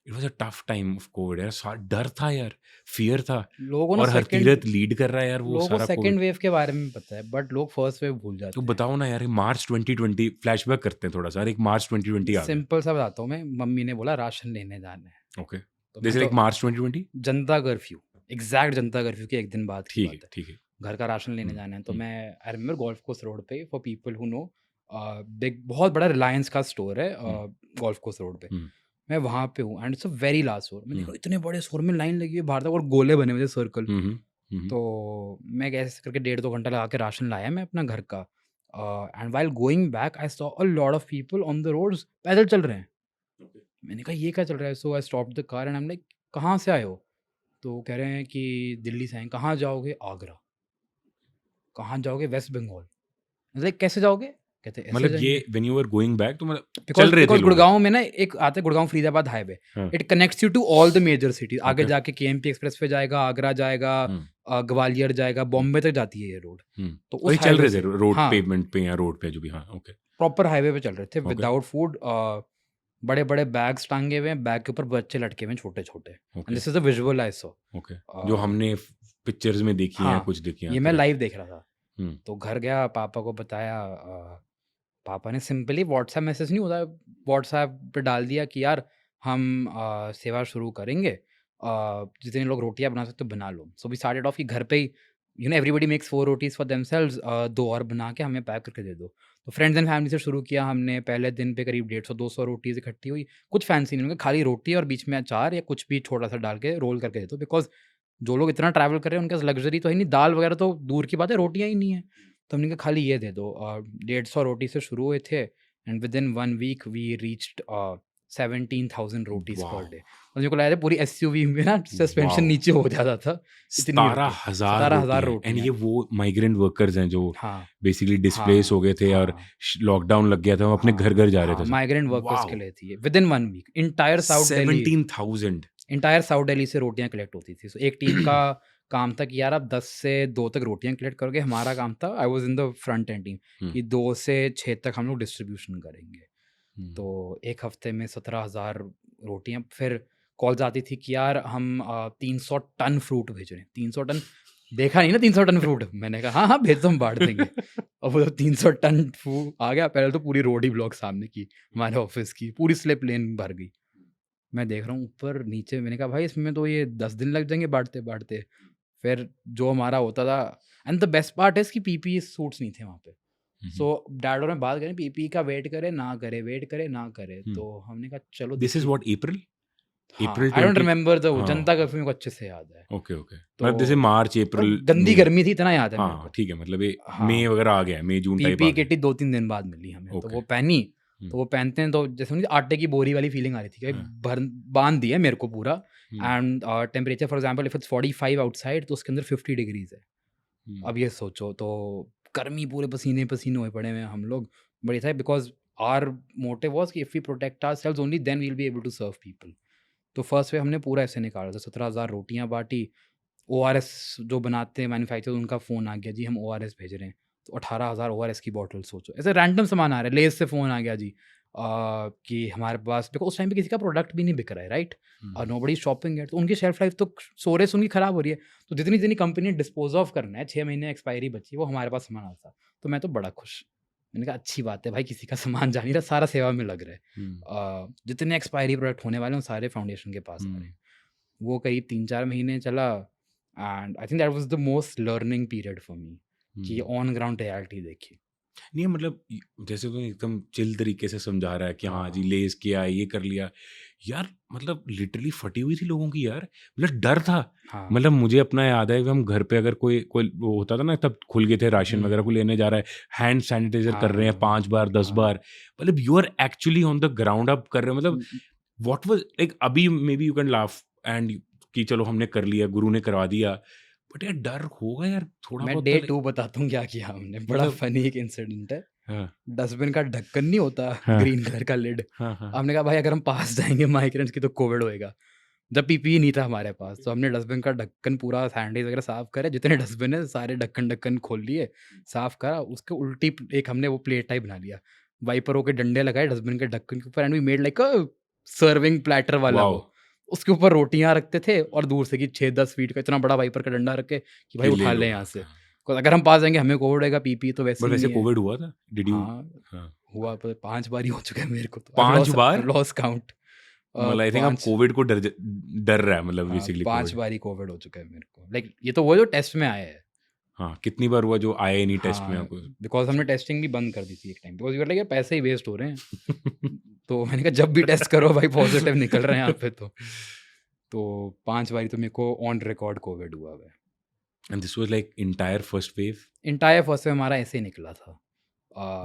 It was a tough time of Covid यार. डर था यार, फियर था. लोगों ने और हरतीरथ लीड कर रहा है यार वो लोगों को सारा सेकंड कोविड. वेव के बारे में पता है, बट लोग फर्स्ट वेव भूल जाते तो हैं. बताओ ना यार, मार्च 2020 फ्लैशबैक करते हैं थोड़ा सा. एक मार्च 2020 आ गया. सिंपल सा बताता हूँ मैं. मम्मी ने बोला राशन लेने जाना है. ओके, तो this is like March 2020. Janata curfew, exact Janata curfew के एक दिन बाद की ठीक बात है, है. ठीक है. घर का राशन लेने जाना है. तो हम्म. मैं I remember golf course road पे, for people who know, big बहुत बड़ा रिलायंस का स्टोर है गोल्फ कोर्स रोड पे. मैं वहाँ पे हूँ and it's a very large store. मैंने देखा इतने बड़े स्टोर में लाइन लगी है बाहर तक और गोले बने हुए थे सर्कल. तो मैं कैसे करके 1.5-2 घंटा लगा के राशन लाया मैं अपना घर का. And while going back I saw a lot of people on the roads, पैदल चल रहे हैं. मैंने कहा ये क्या चल रहा है? So I stopped the car and I am like, कहाँ से आए हो? तो कह रहे हैं कि दिल्ली से आए. कहाँ जाओगे? आगरा. कहाँ जाओगे? वेस्ट बंगाल. लाइक कैसे जाओगे? कहते ऐसे मतलब जाएंगे. ये when you were going back तो मतलब चल बिकॉज रहे थे लोग. गुड़गांव में ना एक आता है गुड़गांव फरीदाबाद हाईवे. हाँ. It connects you to all the major cities. आगे Okay. जाके केएमपी एक्सप्रेस पे जाएगा, आगरा जाएगा, ग्वालियर जाएगा, बॉम्बे तक जाती है ये रोड. तो वही उस चल रहे highway थे से- रोड हाँ, पेवमेंट पे या रोड पे जो भी. हाँ, ओके. प्रॉपर हाईवे पे चल रहे थे Okay. Without food. बड़े बड़े बैग्स टांगे हुए हैं, बैग के ऊपर बच्चे लटके हुए हैं छोटे छोटे. Okay, this is a visual I saw. Okay. जो हमने पिक्चर्स में देखी हैं, हाँ, कुछ देखी हैं. ये मैं लाइव देख रहा था. हम्म. तो घर गया, पापा को बताया. पापा ने सिंपली व्हाट्सएप मैसेज नहीं होता, व्हाट्सएप पे डाल दिया कि यार हम सेवा शुरू करेंगे, जितने लोग रोटियां बना सकते हो बना लो. सो वी स्टार्टेड ऑफ कि घर पे ही, you know, everybody makes 4 rotis for themselves, 2 और बना के हमें पैक करके दे दो. तो फ्रेंड्स एंड फैमिली से शुरू किया हमने. पहले दिन पे करीब 150-200 रोटीज इकट्ठी हुई. कुछ फैंसी नहीं, खाली रोटी और बीच में अचार या कुछ भी छोटा सा डाल के रोल करके दे दो. बिकॉज जो लोग इतना ट्रैवल कर रहे हैं उनके पास लग्जरी तो है नहीं, दाल वगैरह तो दूर की बात है, रोटियां ही नहीं है. तो हमने कहा खाली ये दे दो. 150 रोटी से शुरू हुए थे and within 1 week we reached 17,000 rotis per day. और मेरे को लगा था पूरी एसयूवी में ना सस्पेंशन Wow. नीचे हो जाता था. 17,000 रोटियां. एंड ये वो माइग्रेंट वर्कर्स हैं जो हाँ, बेसिकली डिस्प्लेस हो गए थे और लॉकडाउन लग गया था, वो अपने घर घर जा रहे थे. Migrant workers Wow. के लिए थी within 1 week. Entire south Delhi 17,000. Entire south Delhi से रोटियां कलेक्ट होती थी. सो एक टीम का काम था कि यार आप 10 से 2 तक रोटियां कलेक्ट करोगे. हमारा काम था, I was in the front end team, कि 2 से 6 तक हम लोग डिस्ट्रीब्यूशन करेंगे. तो एक हफ्ते में 17,000 रोटियां. फिर कॉल्स आती थी कि यार हम 300 टन फ्रूट भेज रहे हैं. 300 टन देखा नहीं ना, 300 टन फ्रूट. मैंने कहा हाँ हाँ भेज दो, हम बांट देंगे. और वो 300 टन फ्रूट आ गया. पहले तो पूरी रोड ही ब्लॉक सामने की, हमारे ऑफिस की पूरी स्लिप लेन भर गई. मैं देख रहा हूँ ऊपर नीचे, मैंने कहा भाई इसमें तो ये 10 दिन लग जाएंगे बांटते बांटते। फिर जो हमारा होता था, एंड द बेस्ट पार्ट है कि पीपी सूट्स नहीं थे वहाँ पे। सो डैड और मैं बात करें पीपी का, वेट करे ना करे, वेट करे ना करे, तो हमने कहा चलो दिस इज देखिए। व्हाट अप्रैल हाँ, अप्रैल आई डोंट 20। रिमेंबर द हाँ, जनता कर्फ्यू मेरे को अच्छे से याद है। ओके ओके, तो मतलब जैसे मार्च और अप्रैल गंदी मई। गर्मी थी, इतना याद है मेरे हाँ को। ठीक है, मतलब ये हाँ, मई वगैरह आ गया, मई जून टाइप आ पीपी गया। किट 2-3 दिन बाद मिली हमें, तो ओके। वो पहनी। तो वो पहनते हैं तो जैसे उनकी आटे की बोरी वाली फीलिंग आ रही थी कि हाँ। भर बांध दिया मेरे को पूरा। Hmm, and temperature for example if it's 45 outside, तो उसके अंदर 50 डिग्रीज है। हम्म, अब ये सोचो, तो गर्मी, पूरे पसीने पसीने हुए पड़े हुए हैं हम लोग। बट ये था बिकॉज आर मोटिव वॉज कि if we protect ourselves only then we'll be able to serve people. तो फर्स्ट वे हमने पूरा ऐसे निकाला था, 17,000 रोटियां बांटी। ओआरएस जो बनाते हैं मैन्युफैक्चर, उनका फ़ोन आ गया जी हम ओआरएस भेज रहे हैं। तो 18,000 ओआरएस की बॉटल, सोचो ऐसे रैंडम सामान आ रहा है। लेस से फ़ोन आ गया जी कि हमारे पास, देखो उस टाइम पे किसी का प्रोडक्ट भी नहीं बिक रहा है, राइट? और नो बडी शॉपिंग है, तो उनकी शेल्फ लाइफ तो स्टोरेज उनकी ख़राब हो रही है। तो जितनी जितनी कंपनी डिस्पोज ऑफ करना है, 6 महीने एक्सपायरी बची, वो हमारे पास सामान आता। तो मैं तो बड़ा खुश। मैंने कहा अच्छी बात है भाई, किसी का सामान जा नहीं रहा, सारा सेवा में लग रहा है। जितने एक्सपायरी प्रोडक्ट होने वाले हैं, वो सारे फाउंडेशन के पास आ रहे हैं। वो करीब 3-4 महीने चला, and I think that was the most learning period for me, कि ऑन ग्राउंड रियलिटी देखी। नहीं मतलब जैसे तो एकदम चिल तरीके से समझा रहा है कि हाँ जी हाँ, लेस किया, ये कर लिया यार, मतलब लिटरली फटी हुई थी लोगों की यार, मतलब डर था। हाँ। मतलब मुझे अपना याद है कि हम घर पे अगर कोई कोई वो होता था ना, तब खुल गए थे राशन वगैरह को लेने जा रहा है, हैंड सैनिटाइजर कर रहे हैं 5 बार 10 बार, मतलब you are actually on the ground up कर रहे हैं, मतलब व्हाट वाज लाइक, अभी maybe you can laugh and कि चलो हमने कर लिया, गुरु ने करवा दिया, बट यार डर होगा यार थोड़ा मैं बहुत डे तो 2 बताता हूँ क्या किया हमने, बड़ा मतलब फनी एक इंसिडेंट है। हाँ डस्टबिन का ढक्कन नहीं होता, हाँ ग्रीन कलर का लिड। हाँ हाँ हमने कहा भाई अगर हम पास जाएंगे माइग्रेंट्स की तो कोविड होएगा। जब पीपीई नहीं था हमारे पास, तो हमने डस्टबिन का ढक्कन पूरा सैनिटाइज वगैरह साफ करे, जितने डस्टबिन है सारे ढक्कन ढक्कन खोल लिए, साफ करा। उसके उल्टी एक हमने वो प्लेट टाइप बना लिया, वाइपरों के डंडे लगाए डस्टबिन के ढक्कन के ऊपर, and we made like a serving platter वाला वाओ वो। उसके ऊपर रोटियां रखते थे, और दूर से कि 6-10 फीट का इतना बड़ा वाइपर का डंडा रख के कि भाई कि ले उठा लो। लें यहाँ से। 'Cause अगर हम पास जाएंगे हमें कोविड होएगा, पीपी तो वैसे बट ही वैसे नहीं है। कोविड हुआ था, डिड यू? हाँ, हाँ हुआ पर 5 बार ही हो चुका है मेरे को तो। पांच आई बार लॉस्ट काउंट। मतलब आई थिंक अब 5, कोविड को डर रहा है, मतलब हाँ, बेसिकली 5 कोविड। बार ही कोविड हो चुका है मेरे को। लाइक ये तो वो जो टेस्ट में आया है। हाँ कितनी बार हुआ जो आया ही नहीं टेस्ट में हाँ, आपको? बिकॉज़ हमने टेस्टिंग भी बंद कर दी थी एक time, because we were like यार पैसे ही वेस्ट हो रहे हैं। तो मैंने कहा जब भी टेस्ट करो भाई पॉजिटिव निकल रहे हैं यहाँ पे तो। तो 5 बारी तो मेरे को ऑन रिकॉर्ड कोविड हुआ हुआ है। And this was like entire first wave. Entire first में हमारा ऐसे ही निकला था।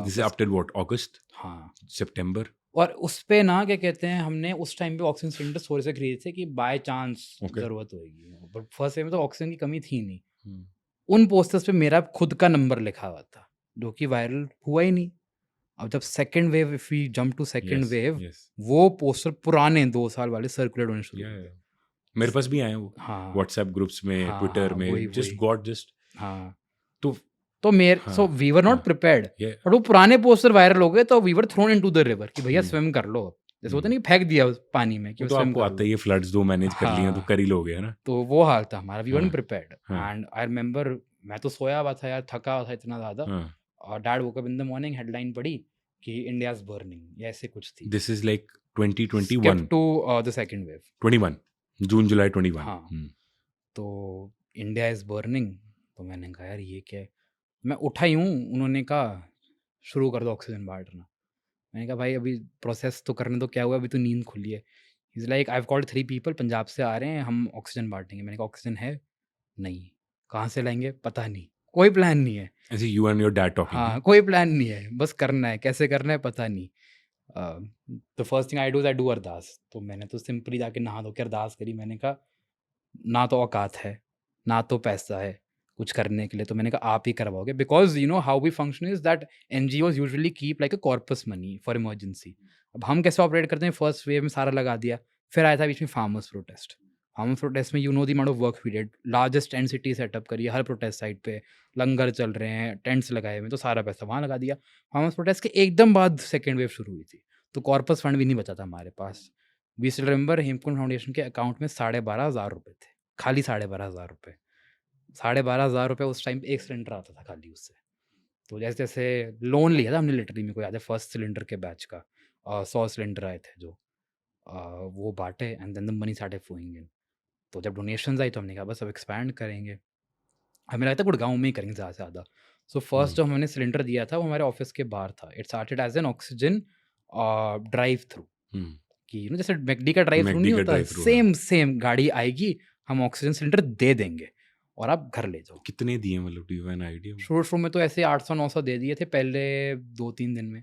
दिस इज बस आफ्टर व्हाट, अगस्त हाँ, सितंबर? और उस पे ना क्या कहते हैं, हमने उस टाइम पे ऑक्सीजन सिलेंडर थोड़े से खरीदे थे कि बाय चांस ओके। ज़रूरत होएगी। बट फर्स्ट वेव में तो ऑक्सीजन की कमी थी नहीं। उन पोस्टर्स पे मेरा खुद का नंबर लिखा हुआ था, जो कि वायरल हुआ ही नहीं। अब जब second wave, if we jump to second yes wave, yes वो पोस्टर पुराने 2 साल वाले सर्कुलेट होने शुरू या हुए। मेरे पास भी आए हैं वो, हाँ, व्हाट्सएप ग्रुप्स में, हाँ, ट्विटर हाँ, में, वही, जस्ट वही। Got just. हाँ, तो तो सो हाँ वी वर नॉट हाँ प्रिपेयर्ड। ये बट वो पुराने पोस्टर वायरल हो गए, तो we were thrown into the river कि भैया हम्म, स्विम कर लो अब। जैसे होता हम्म। नहीं, फेंक दिया उस पानी में वो कि तो स्विम आपको कर आता लो। ही है, फ्लड्स दो मैनेज कर लिए हैं तो हाँ, कर ही लोगे, है ना? तो वो हाल था हमारा, वी हाँ weren't प्रिपेयर्ड। हाँ एंड आई रिमेंबर मैं तो सोया हुआ था यार, थका हुआ था इतना ज़्यादा। हाँ। और dad woke up in the morning, headline पढ़ी कि इंडिया इज बर्निंग या ऐसे कुछ थी। This is like 2021। Skip to the second wave. 21 जून जुलाई 21। हाँ, तो इंडिया इज बर्निंग। तो मैंने कहा यार ये क्या है। मैं उठा ही हूँ, उन्होंने कहा शुरू कर दो ऑक्सीजन बांटना। मैंने कहा भाई अभी प्रोसेस तो करने दो, क्या हुआ, अभी तो नींद खुली है। Is like I have called 3 people, Punjab से आ रहे हैं, हम ऑक्सीजन बांटेंगे। मैंने कहा ऑक्सीजन है? नहीं। कहाँ से लाएंगे? पता नहीं, कोई प्लान नहीं है। ऐसे you and your dad talking? हाँ, कोई प्लान नहीं है, बस करना है, कैसे करना है पता नहीं। The first thing I do is I do ardas. तो मैंने तो सिंपली जाके नहा धो के अरदास करी। मैंने कहा ना तो औकात है, ना तो पैसा है कुछ करने के लिए, तो मैंने कहा आप ही करवाओगे। Because you know how we function is that NGOs usually keep like a corpus money for emergency. अब हम कैसे ऑपरेट करते हैं, फर्स्ट वेव में सारा लगा दिया। फिर आया था बीच में फार्मर्स प्रोटेस्ट। फार्मर्स प्रोटेस्ट में you know the amount of work we did. Largest tent city setup करी, हर प्रोटेस्ट साइट पे लंगर चल रहे हैं, टेंट्स लगाए हुए हैं, तो सारा पैसा वहाँ लगा दिया। फार्मर्स प्रोटेस्ट के एकदम बाद सेकंड वेव शुरू हुई थी, तो कॉर्पस फंड भी नहीं बचा था हमारे पास। We still remember Hemkund foundation के अकाउंट में 12,500 रुपए थे, खाली 12,500 रुपए। 12,500 रुपए उस टाइम पे एक सिलेंडर आता था खाली उससे। तो जैसे-जैसे लोन लिया था हमने लिटरली, मेरे को याद है फर्स्ट सिलेंडर के बैच का 100 सिलेंडर आए थे जो। वो बांटे and then the money started flowing in. तो जब डोनेशंस आई तो हमने कहा बस अब एक्सपैंड करेंगे, हमें लगता है गुड़गांव में ही करेंगे ज़्यादा से ज़्यादा। सो फर्स्ट जो हमने सिलेंडर दिया था वो हमारे ऑफिस के बाहर था। It started as an oxygen drive through, कि जैसे मैकडी का ड्राइव थ्रू मैकडी नहीं का होता, drive thru, सेम सेम गाड़ी आएगी, हम ऑक्सीजन सिलेंडर दे देंगे और आप घर ले जाओ। कितने दिए मतलब, do you have an idea? शुरू शुरू में तो ऐसे 800-900 दे दिए थे पहले 2-3 दिन में।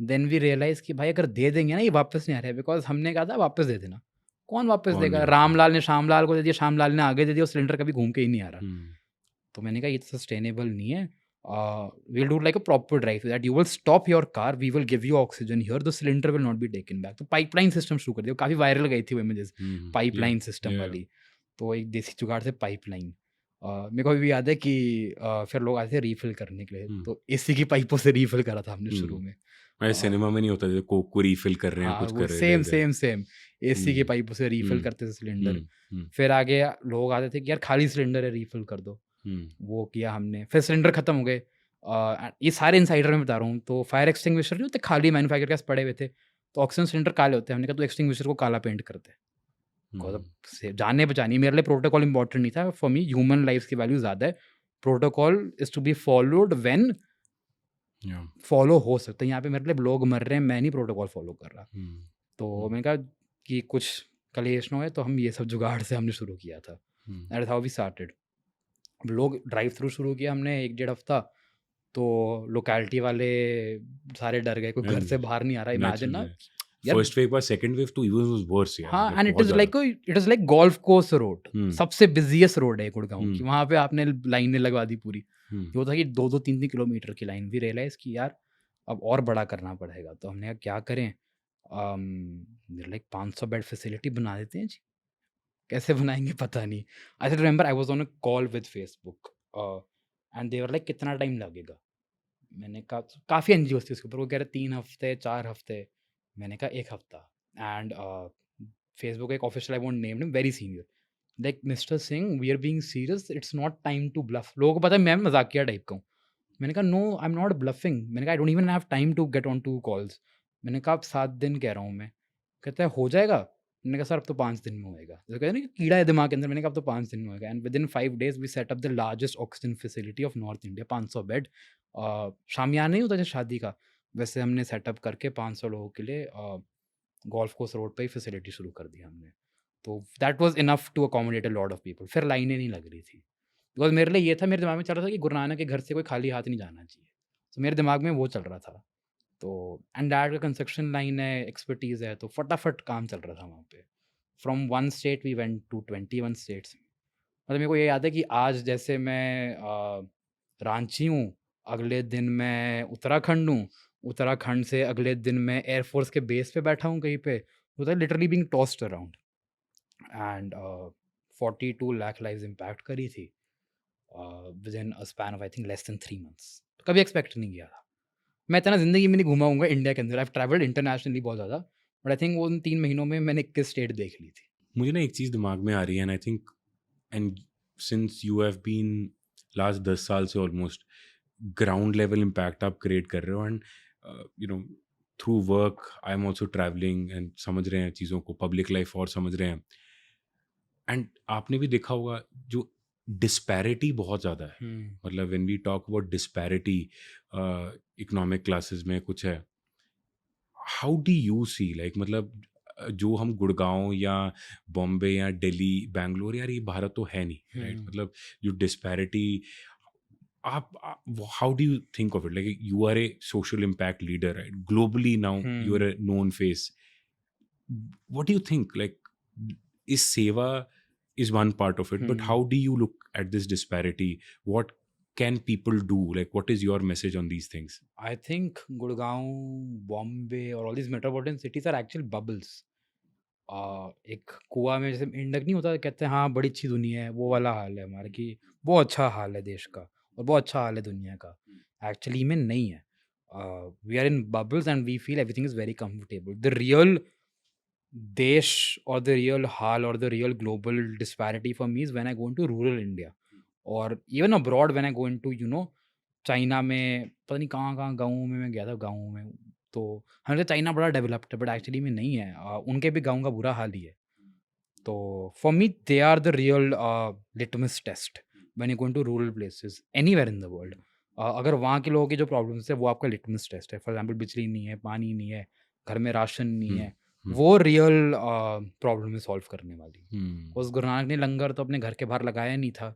देन वी रियलाइज कि भाई अगर दे देंगे ना ये वापस नहीं आ रहा है, बिकॉज हमने कहा था वापस दे देना, कौन वापस कौन देगा? देगा? रामलाल ने श्यामलाल को दे दिया, श्यामलाल ने आगे दे दिया, सिलेंडर कभी घूम के ही नहीं आ रहा। हम्म, तो मैंने कहा ये तो सस्टेनेबल नहीं है। We'll do like a proper drive that you will stop your car, we will give you oxygen here, the cylinder will not be taken back. तो पाइपलाइन सिस्टम शुरू कर दिया, काफ़ी वायरल गई थी वो इमेजेस, पाइपलाइन सिस्टम वाली। तो एक देसी जुगाड़ से पाइपलाइन। मेरे को अभी भी याद है कि फिर लोग आए थे रीफिल करने के लिए, तो एसी की पाइपों से रीफिल करा था हमने शुरू में। ऐसे सिनेमा में नहीं होता जैसे कोक को रिफिल कर रहे हैं, हाँ, कुछ वो कर रहे सेम हैं सेम सेम एसी की हम्म, पाइपों से रीफिल हम्म, करते थे सिलेंडर। हम्म, फिर आगे लोग आते थे कि यार खाली सिलेंडर है रीफिल कर दो, हम्म, वो किया हमने। फिर सिलेंडर खत्म हो गए, ये सारे इनसाइडर में बता रहा हूँ। तो फायर एक्सटिंग्विशर नहीं होते खाली मैन्युफैक्चर के पास पड़े हुए थे, तो ऑक्सीजन सिलेंडर काले होते हैं, हमने कहा तो एक्सटिंग्विशर को काला पेंट करते। हम्म, जाने बचानी, मेरे लिए प्रोटोकॉल इंपॉर्टेंट नहीं था, फॉर मी ह्यूमन लाइफ की वैल्यू ज़्यादा है। Protocol is to be followed when yeah, follow हो सकता है। यहाँ पे मेरे लिए लोग मर रहे हैं, मैं नहीं प्रोटोकॉल फॉलो कर रहा। तो मैंने कहा कि कुछ कलेश ना होए, तो हम ये सब जुगाड़ से हमने शुरू किया था। That is how we started. लोग ड्राइव थ्रू शुरू किया हमने 1-1.5 हफ्ता, तो लोकेलिटी वाले सारे डर गए, कोई घर And से बाहर नहीं आ रहा। इमेजिन ना naturally, यार। फर्स्ट वेव बाद सेकंड वेव तो इवन वाज वर्स यार, हाँ, मतलब एंड बहुत ज्यादा। It is like golf course road, hmm, सबसे बिजिएस्ट रोड है गुड़गांव की। हम्म, वहाँ पे आपने लाइनें लगवा दी पूरी। हम्म, जो था कि 2-2 3-3 किलोमीटर की लाइन। वी रियलाइज कि यार अब और बड़ा करना पड़ेगा। तो हमने कहा क्या करें, लाइक 500 बेड फैसिलिटी बना देते हैं जी। कैसे बनाएंगे पता नहीं। I still remember I was on a call with Facebook and they were like कितना टाइम लगेगा। मैंने कहा काफ़ी एनजीओस थी उसके ऊपर, वो कह रहे 3 हफ्ते 4 हफ्ते। मैंने कहा 1 हफ्ता। एंड फेसबुक एक official, I won't name him, very senior, like mister Singh we are being serious, it's not time to bluff. लोगों को पता है मैं मजाकिया टाइप का हूँ। मैंने कहा no I am not bluffing, मैंने कहा I don't even have time to get on to calls. मैंने कहा अब 7 दिन कह रहा हूँ मैं। कहता है हो जाएगा। मैंने कहा सर अब तो 5 दिन में होएगा। जैसे कहते हैं ना कि कीड़ा है दिमाग के अंदर। मैंने कहा अब तो 5 दिन में होएगा। And within 5 days we set up the largest oxygen facility of north India, 500 bed. शामियाना नहीं होता जैसे शादी का, वैसे हमने सेटअप करके 500 लोगों के लिए गोल्फ कोर्स रोड पे ही फैसिलिटी शुरू कर दी हमने। तो that was enough to accommodate a lot of people. फिर लाइनें नहीं लग रही थी, बिकॉज मेरे लिए ये था, मेरे दिमाग में चल रहा था कि गुरु नानक के घर से कोई खाली हाथ नहीं जाना चाहिए। तो मेरे दिमाग में वो चल रहा था। तो एंड डैड का कंस्ट्रक्शन लाइन है, एक्सपर्टीज़ है, तो फटाफट काम चल रहा था वहाँ पे। From 1 state we went to 21 states. मतलब मेरे को ये याद है कि आज जैसे मैं रांची हूँ, अगले दिन मैं उत्तराखंड हूँ, उत्तराखंड से अगले दिन मैं एयरफोर्स के बेस पे बैठा हूँ कहीं पे। तो literally being tossed around and 42 lakh lives impact करी थी with in a span of I think less than 3 months. कभी एक्सपेक्ट नहीं किया था। मैं इतना ज़िंदगी में नहीं घूमा हूँगा इंडिया के अंदर। आई हैव ट्रैवल्ड इंटरनेशनली बहुत ज़्यादा, बट आई थिंक उन 3 महीनों में मैंने 21 स्टेट देख ली थी। मुझे ना एक चीज़ दिमाग में आ रही है, and I think, and since you have been last 10 साल से ऑलमोस्ट ग्राउंड लेवल इम्पैक्ट आप क्रिएट कर रहे हो, and you know through work I am also travelling and समझ रहे हैं चीज़ों को, पब्लिक लाइफ और समझ रहे हैं। एंड आपने भी देखा होगा जो डिस्पैरिटी बहुत ज़्यादा है, मतलब when we talk about disparity economic classes में कुछ है, how do you see like, मतलब जो हम गुड़गांव या बॉम्बे या दिल्ली बैंगलोर, यार ये भारत तो है नहीं, राइट? मतलब जो डिस्पैरिटी, आप how do you think of it, like you are a social impact leader, right? Globally now you are a known face, what do you think, like, is seva is one part of it, but how do you look at this disparity? What can people do? Like, what is your message on these things? I think Gurgaon, Bombay और all these metropolitan cities are actual bubbles. एक कुआं में जैसे मेंढक नहीं होता, कहते हैं हाँ बड़ी अच्छी दुनिया है, वो वाला हाल है हमारा कि बहुत अच्छा हाल है देश का और बहुत अच्छा हाल है दुनिया का। एक्चुअली में नहीं है। We are in bubbles and we feel everything is very comfortable. The real देश और द रियल हाल और the real global disparity for me is when I go into rural India और even abroad when I go into China में, पता नहीं कहाँ-कहाँ गाँवों में मैं गया था, गाँवों में तो हमें लगता है चाइना बड़ा डेवलप्ड है, बट एक्चुअली में नहीं है। उनके भी गाँव का बुरा हाल ही है। तो for me they are the real litmus test when you going to rural places anywhere in the world. अगर वहाँ के लोगों की जो प्रॉब्लम्स है वो आपका लिटमस टेस्ट है। फॉर एग्जाम्पल बिजली नहीं है, पानी नहीं है, घर में राशन नहीं है, वो रियल प्रॉब्लम है सॉल्व करने वाली। उस गुरु नानक ने लंगर तो अपने घर के बाहर लगाया नहीं था।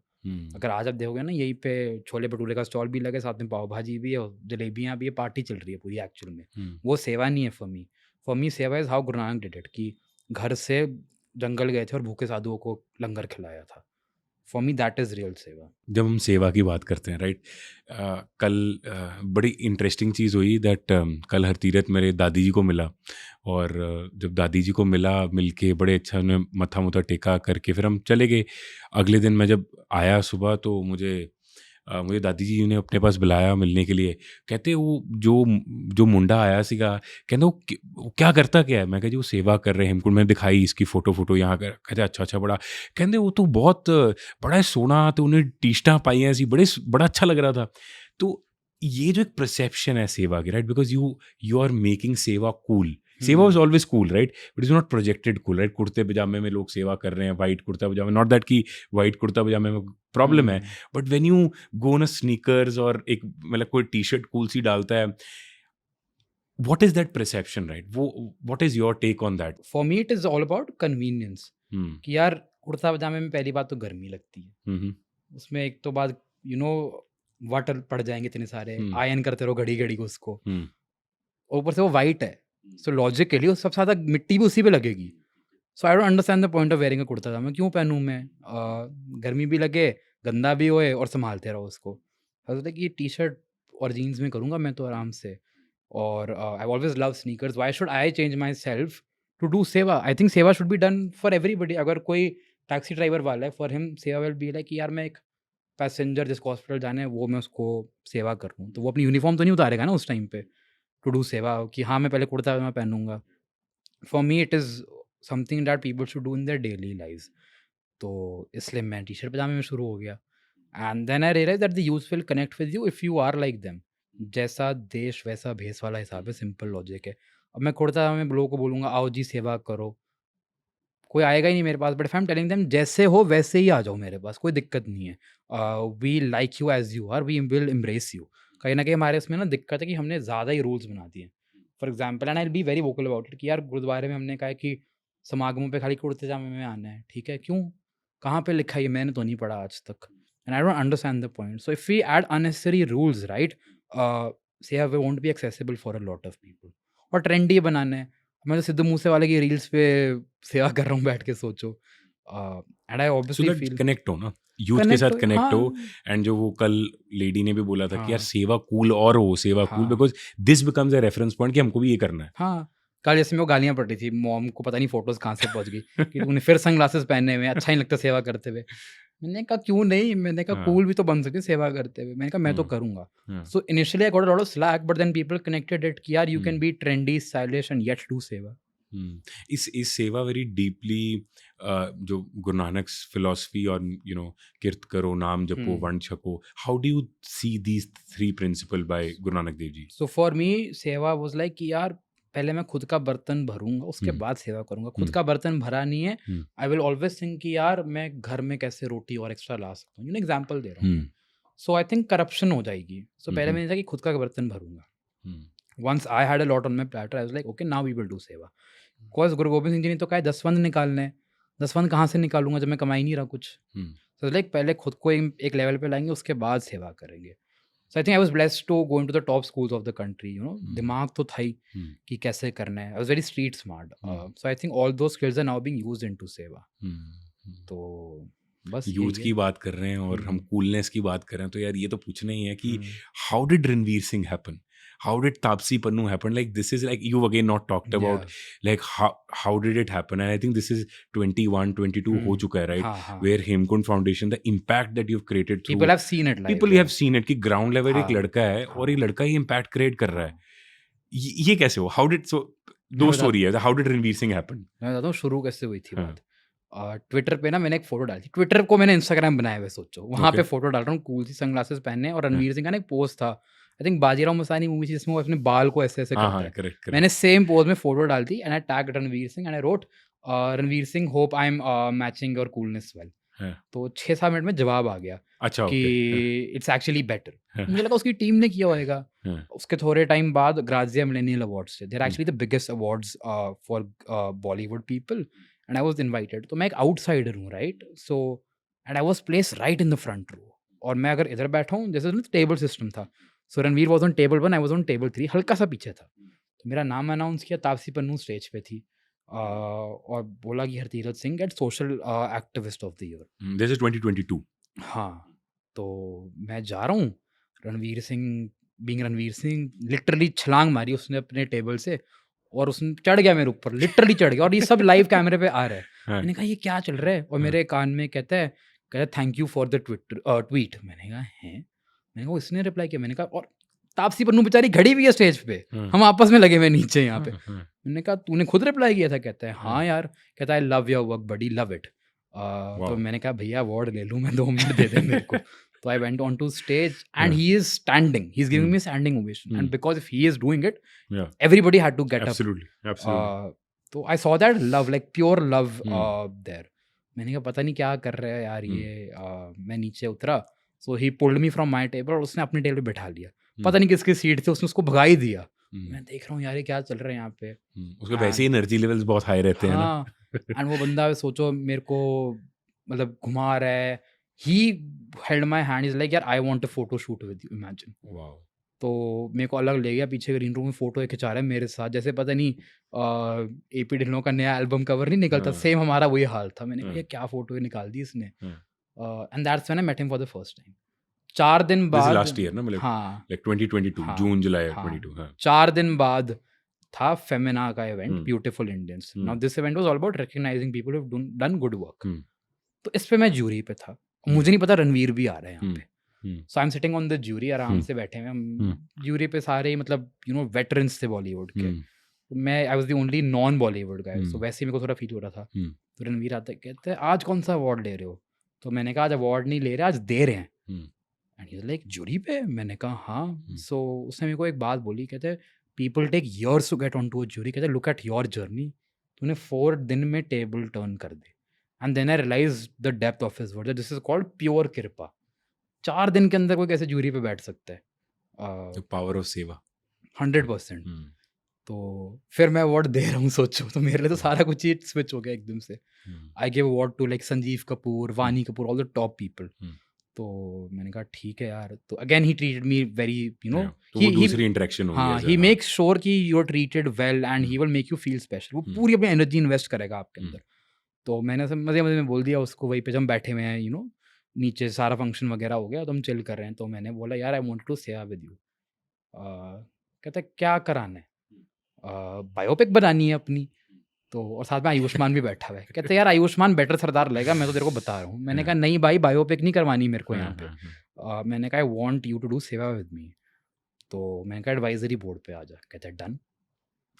अगर आज आप देखोगे ना, यहीं पे छोले भटूरे का स्टॉल भी लगे, साथ में पाव भाजी भी है और जलेबियाँ भी है, पार्टी चल रही है पूरी एक्चुअल में। वो सेवा नहीं है फॉर मी सेवा is how Guru Nanak did it, कि घर से जंगल गए थे और भूखे साधुओं को लंगर खिलाया था। For me that is real सेवा। जब हम सेवा की बात करते हैं, राइट, कल बड़ी इंटरेस्टिंग चीज़ हुई दैट कल हरतीरथ मेरे दादी जी को मिला, और जब दादी जी को मिल के बड़े अच्छा उन्हें मत्था मुथा टेका करके फिर हम चले गए। अगले दिन मैं जब आया सुबह तो मुझे दादी जी ने अपने पास बुलाया मिलने के लिए। कहते वो जो मुंडा आया सीगा, कहते वो क्या करता क्या है? मैं कहा जी वो सेवा कर रहे हैं हेमकुंड। मैंने दिखाई इसकी फोटो यहाँ कर। कहते अच्छा बड़ा। कहते वो तो बहुत बड़ा सोना, तो उन्हें टीशटा पाई हैं ऐसी, बड़ा अच्छा लग रहा था। तो ये जो एक परसेप्शन है सेवा की, right, because you are making seva cool. Seva was always cool, right, but is not projected cool, right. कुर्ते पजामे में लोग सेवा कर रहे हैं, white kurta pyjama, not that कि वाइट कुर्ता पजामे में प्रॉब्लम है, but when you go on a sneakers और एक मतलब कोई टी शर्ट कूल सी डालता है, what is that perception, right? वो what is your take on that? For me it is all about convenience, कि यार कुर्ता पजामे में पहली बात तो गर्मी लगती है, उसमें एक तो बात वाटर पड़ जाएंगे इतने सारे, आयन करते रहो घड़ी घड़ी को उसको, और ऊपर से वो वाइट है, सो लॉजिकली सबसे ज़्यादा मिट्टी भी उसी पे लगेगी। So I don't understand the point of wearing a kurta pajama. क्यों पहनूँ मैं? गर्मी भी लगे, गंदा भी होए और संभालते रहो उसको। सोचता कि टी शर्ट और जीन्स में करूँगा मैं तो आराम से। और I always love sneakers, why should I change myself to do seva? I think seva should be done for everybody. अगर कोई टैक्सी ड्राइवर वाला है, for him seva will be like कि यार मैं एक पैसेंजर जिसको हॉस्पिटल जाना है, वो मैं उसको सेवा कर रहा हूँ, तो वो अपनी यूनिफॉर्म तो नहीं उतारेगा ना उस टाइम पे टू डू सेवा, कि हाँ मैं पहले कुर्ता पजामा पहनूंगा। For me it is something that people should do in their daily lives. तो इसलिए मैं टी शर्ट पजामे में शुरू हो गया, and then I realise that the youth will connect with you if you are like them. जैसा देश वैसा भेस वाला हिसाब है, सिंपल लॉजिक है। अब मैं कुर्ता पजामे में लोगों को बोलूँगा आओ जी सेवा करो, कोई आएगा ही नहीं मेरे पास। But if I am telling them जैसे हो वैसे ही आ जाओ मेरे पास, कोई दिक्कत नहीं है। We like you as you are, we will embrace you. कहीं ना कहीं हमारे इसमें ना दिक्कत है कि हमने ज़्यादा ही रूल्स बना दिए। For example, and I be very vocal about it, कि यार गुरुद्वारे में हमने कहा है कि समागमों पे खाली कुर्ते जामे में आना है, ठीक है, क्यों, कहाँ पे लिखा है ये? मैंने तो नहीं पढ़ा आज तक, and I don't understand the point. So if we add unnecessary rules, right, seva won't be accessible for a lot of people. और ट्रेंडी बनाना है, मैं तो सिद्धू मूसे वाले की रील्स पे सेवा कर रहा हूँ बैठ के, सोचो। And I so obviously that feel connect हो ना, यूथ के कनेक्ट साथ हो, कनेक्ट हो। हाँ एंड जो वो कल लेडी ने भी बोला था कि यार हाँ सेवा कूल, और हो सेवा कूल, हाँ because this becomes a reference point कि हमको भी ये करना हाँ। कल जैसे मैं वो गालियाँ पड़ रही थी, मॉम को पता नहीं फोटोज कहाँ से पहुँच गई कि तूने फिर सन ग्लासेस पहने हुए, अच्छा नहीं लगता सेवा करते हुए। मैंने कहा क्यों नहीं, मैंने कहा हाँ। कूल भी तो बन सकते सेवा करते हुए। मैंने कहा मैं तो करूँगा। So initially I got a lot of slack, but then people connected it कि यार you can be trendy, stylish and yet do seva. इस सेवा वेरी डीपली जो गुरु नानक फिलोसफी और किरत करो, नाम जपो, वंड छको, how do you see these 3 principal bye Guru Nanak Dev ji? So for मी सेवा वाज लाइक कि यार पहले मैं खुद का बर्तन भरूंगा, उसके बाद सेवा करूंगा। खुद का बर्तन भरा नहीं है, आई विल ऑलवेज थिंक कि यार मैं घर में कैसे रोटी और एक्स्ट्रा ला सकता हूँ। एग्जाम्पल दे रहा हूँ। सो आई थिंक करप्शन हो जाएगी। सो पहले मैंने कहा कि खुद का बर्तन भरूंगा। Once I had a lot on my platter, I was like okay now we will do seva. Because Guru Gobind Singh ji ने तो कहा 10 निकालने हैं, 10 कहाँ से निकालूंगा जब मैं कमा ही नहीं रहा कुछ। सो लाइक पहले खुद को एक लेवल पे लाएंगे, उसके बाद सेवा करेंगे। So I think I was blessed to go into the top schools of the country. दिमाग तो था ही कि कैसे करना है। I was very street smart. So I think all those skills are now being used into seva. तो बस यूथ यही की है। बात कर रहे हैं और हम कूलनेस की बात कर रहे हैं, तो यार ये तो पूछना ही है कि how did Ranveer Singh happen? How did Tapsi Pannu happen? Like this is like you've again not talked about like how did it happen? And I think this is 21, 22 हो चुका है, right? हाँ। Where Hemkund Foundation, the impact that you've created through People have seen it live. people have seen it कि ground level एक लड़का है और ये लड़का ही impact create कर रहा है। ये कैसे हो? How did दो स्टोरी है। How did Ranveer Singh happen? मैं बताता हूँ शुरू कैसे हुई थी बात। ट्विटर पे ना मैंने एक फोटो डाली थी। ट्विटर को मैंने इंस्टाग्राम बनाया हुआ, सोचो। वहाँ पे फोटो डाल रहा हूँ कूल सी सनग्लासेस पहने, और रणवीर सिंह का ना एक पोस्ट था I think Bajirao Mastani movie थी जिसमें वो अपने बाल को ऐसे ऐसे हाँ करता हाँ है. करेक्ट करेक्ट मैंने सेम पोज में फोटो डाल दी and I tag Ranveer Singh and I wrote Ranveer Singh hope I am matching your coolness well. हाँ तो 6-7 मिनट में जवाब आ गया अच्छा कि ओके इट्स एक्चुअली बेटर. हाँ मुझे लगा उसकी टीम ने किया होएगा. हाँ उसके थोड़े टाइम बाद ग्राजिया मिलेनियल अवार्ड्स थे. There hmm, actually the biggest awards for Bollywood people and I was invited. तो मैं एक आउटसाइडर हूँ right. So and I was place right in the front row. और मैं अगर इधर बैठा हूँ जैसे टेबल सिस्टम था. So Ranveer was on table 1, I was on table 3, हल्का सा पीछे था. तो मेरा नाम अनाउंस किया, तापसी पन्नू स्टेज पे थी. और बोला कि Hartirath Singh gate social activist of the year. This is 2022 हाँ, तो मैं जा रहा हूँ, रणवीर सिंह बीइंग रणवीर सिंह लिटरली छलांग मारी उसने अपने टेबल से और उसने चढ़ गया मेरे ऊपर, लिटरली चढ़ गया. और ये सब लाइव कैमरे पे आ रहा है. हाँ मैंने कहा ये क्या चल रहा है. और मेरे कान में कहता है thank you for the tweet. मैंने कहा हैं. मैंने कहा इसने रिप्लाई किया. मैंने कहा और तापसी पन्नू बेचारी खड़ी हुई है स्टेज पे, हाँ हम आपस में लगे हुए नीचे यहाँ पे. हाँ मैंने कहा तूने खुद रिप्लाई किया था. कहता है हाँ हाँ यार. कहता है love your work buddy, love it. तो वाओ मैंने कहा भैया अवार्ड ले लूँ मैं, 2 मिनट दे दे मेरे को. तो I went on to stage and Yeah. He is standing, he is giving Hmm. Me standing ovation. Hmm. And because if he is doing it, Yeah, everybody had to get up. absolutely absolutely तो I saw that love, like pure love Hmm. There. मैंने कहा पता नहीं क्या कर रहा है यार Hmm. ये. मैं नीचे उतरा. So he pulled me from my table और उसने अपने टेबल पे बैठा लिया. Hmm. पता नहीं किसकी सीट थी, उसने उसको भगा ही दिया. Hmm. मैं देख रहा हूँ यार ये क्या चल रहा है यहाँ पे. उसके वैसे ही एनर्जी लेवल्स बहुत हाई रहते हैं ना हाँ. एंड वो बंदा सोचो मेरे को मतलब घुमा रहा है. He held my hand, is like यार I want a photo shoot with you, imagine. Wow तो मेरे को अलग ले गया पीछे ग्रीन रूम में, फोटो खिंचा रहा है मेरे साथ. जैसे पता नहीं एपी ढिल्लों का नया एल्बम कवर नहीं निकलता, हाँ. सेम हमारा वही हाल था. मैंने कहा हाँ. ये क्या फोटो निकाल दी इसने. हाँ. And that's when I met him for the first time. 4 दिन दिस इज बाद. लास्ट ईयर ना मतलब हाँ लाइक 2022 हाँ जून जुलाई हाँ 22 हाँ 4 दिन बाद था फेमिना का event, hmm. Beautiful Indians. Hmm. Now this event was all about recognizing people who have done good work. Hmm. तो इस पे मैं ज्यूरी पे था. मुझे नहीं पता रणवीर भी आ रहा है यहाँ पे. Hmm. So I am sitting on the jury, आराम हम्म. से बैठे हुए हम. हम्म. ज्यूरी पे सारे ही मतलब वेटरन्स थे बॉलीवुड के. हम्म. तो मैं I was the only non Bollywood guy. So hmm. वैसे ही मेरे को थोड़ा फील हो रहा था. हम्म. तो रणवीर आता है, कहते हैं आज कौन सा अवार्ड ले रहे हो. तो मैंने कहा आज अवार्ड नहीं ले रहे, आज दे रहे हैं. हम्म. एंड ही लाइक ज्यूरी पे. मैंने कहा हाँ. हम्म. सो उसने मेरे को एक बात बोली, कहते हैं people take years to get on to a jury. कहते लुक एट योर जर्नी, तूने 4 दिन में टेबल टर्न कर दी. And then I realize the depth of his word, this is called pure kripa. 4 दिन के अंदर कोई कैसे ज्यूरी पे बैठ सकता है. द पावर ऑफ सेवा 100%. हम्म. तो फिर मैं अवार्ड दे रहा हूँ, सोचो. तो मेरे लिए तो सारा कुछ ही स्विच हो गया एकदम से. Hmm. I give award to like Sanjeev Kapoor, Vaani Kapoor, all the top people. Hmm. तो मैंने कहा ठीक है यार. तो again he treated me very Yeah. तो वो दूसरी इंटरेक्शन होगी हाँ, ऐसा, ही हाँ. मेक्स श्योर कि you are treated well and he hmm. Will make you feel special. वो हम्म. पूरी अपनी एनर्जी इन्वेस्ट करेगा आपके हम्म. अंदर. तो मैंने सब मजे मजे में बोल दिया उसको. वहीं पे जब हम बैठे हुए हैं नीचे सारा फंक्शन वगैरह हो गया तो हम चिल कर रहे हैं. तो मैंने बोला यार I wanted to share with you. कहता है क्या कराना है. बायोपिक बनानी है अपनी. तो और साथ में आयुष्मान भी बैठा हुआ है. कहते यार आयुष्मान बेटर सरदार लगेगा, मैं तो तेरे को बता रहा हूँ. मैंने कहा नहीं भाई बायोपिक नहीं करवानी मेरे को यहाँ हाँ, पे. हाँ, हाँ. मैंने कहा I want you to do seva with me. तो मैंने कहा एडवाइजरी बोर्ड पे आ जा. कहते हैं डन.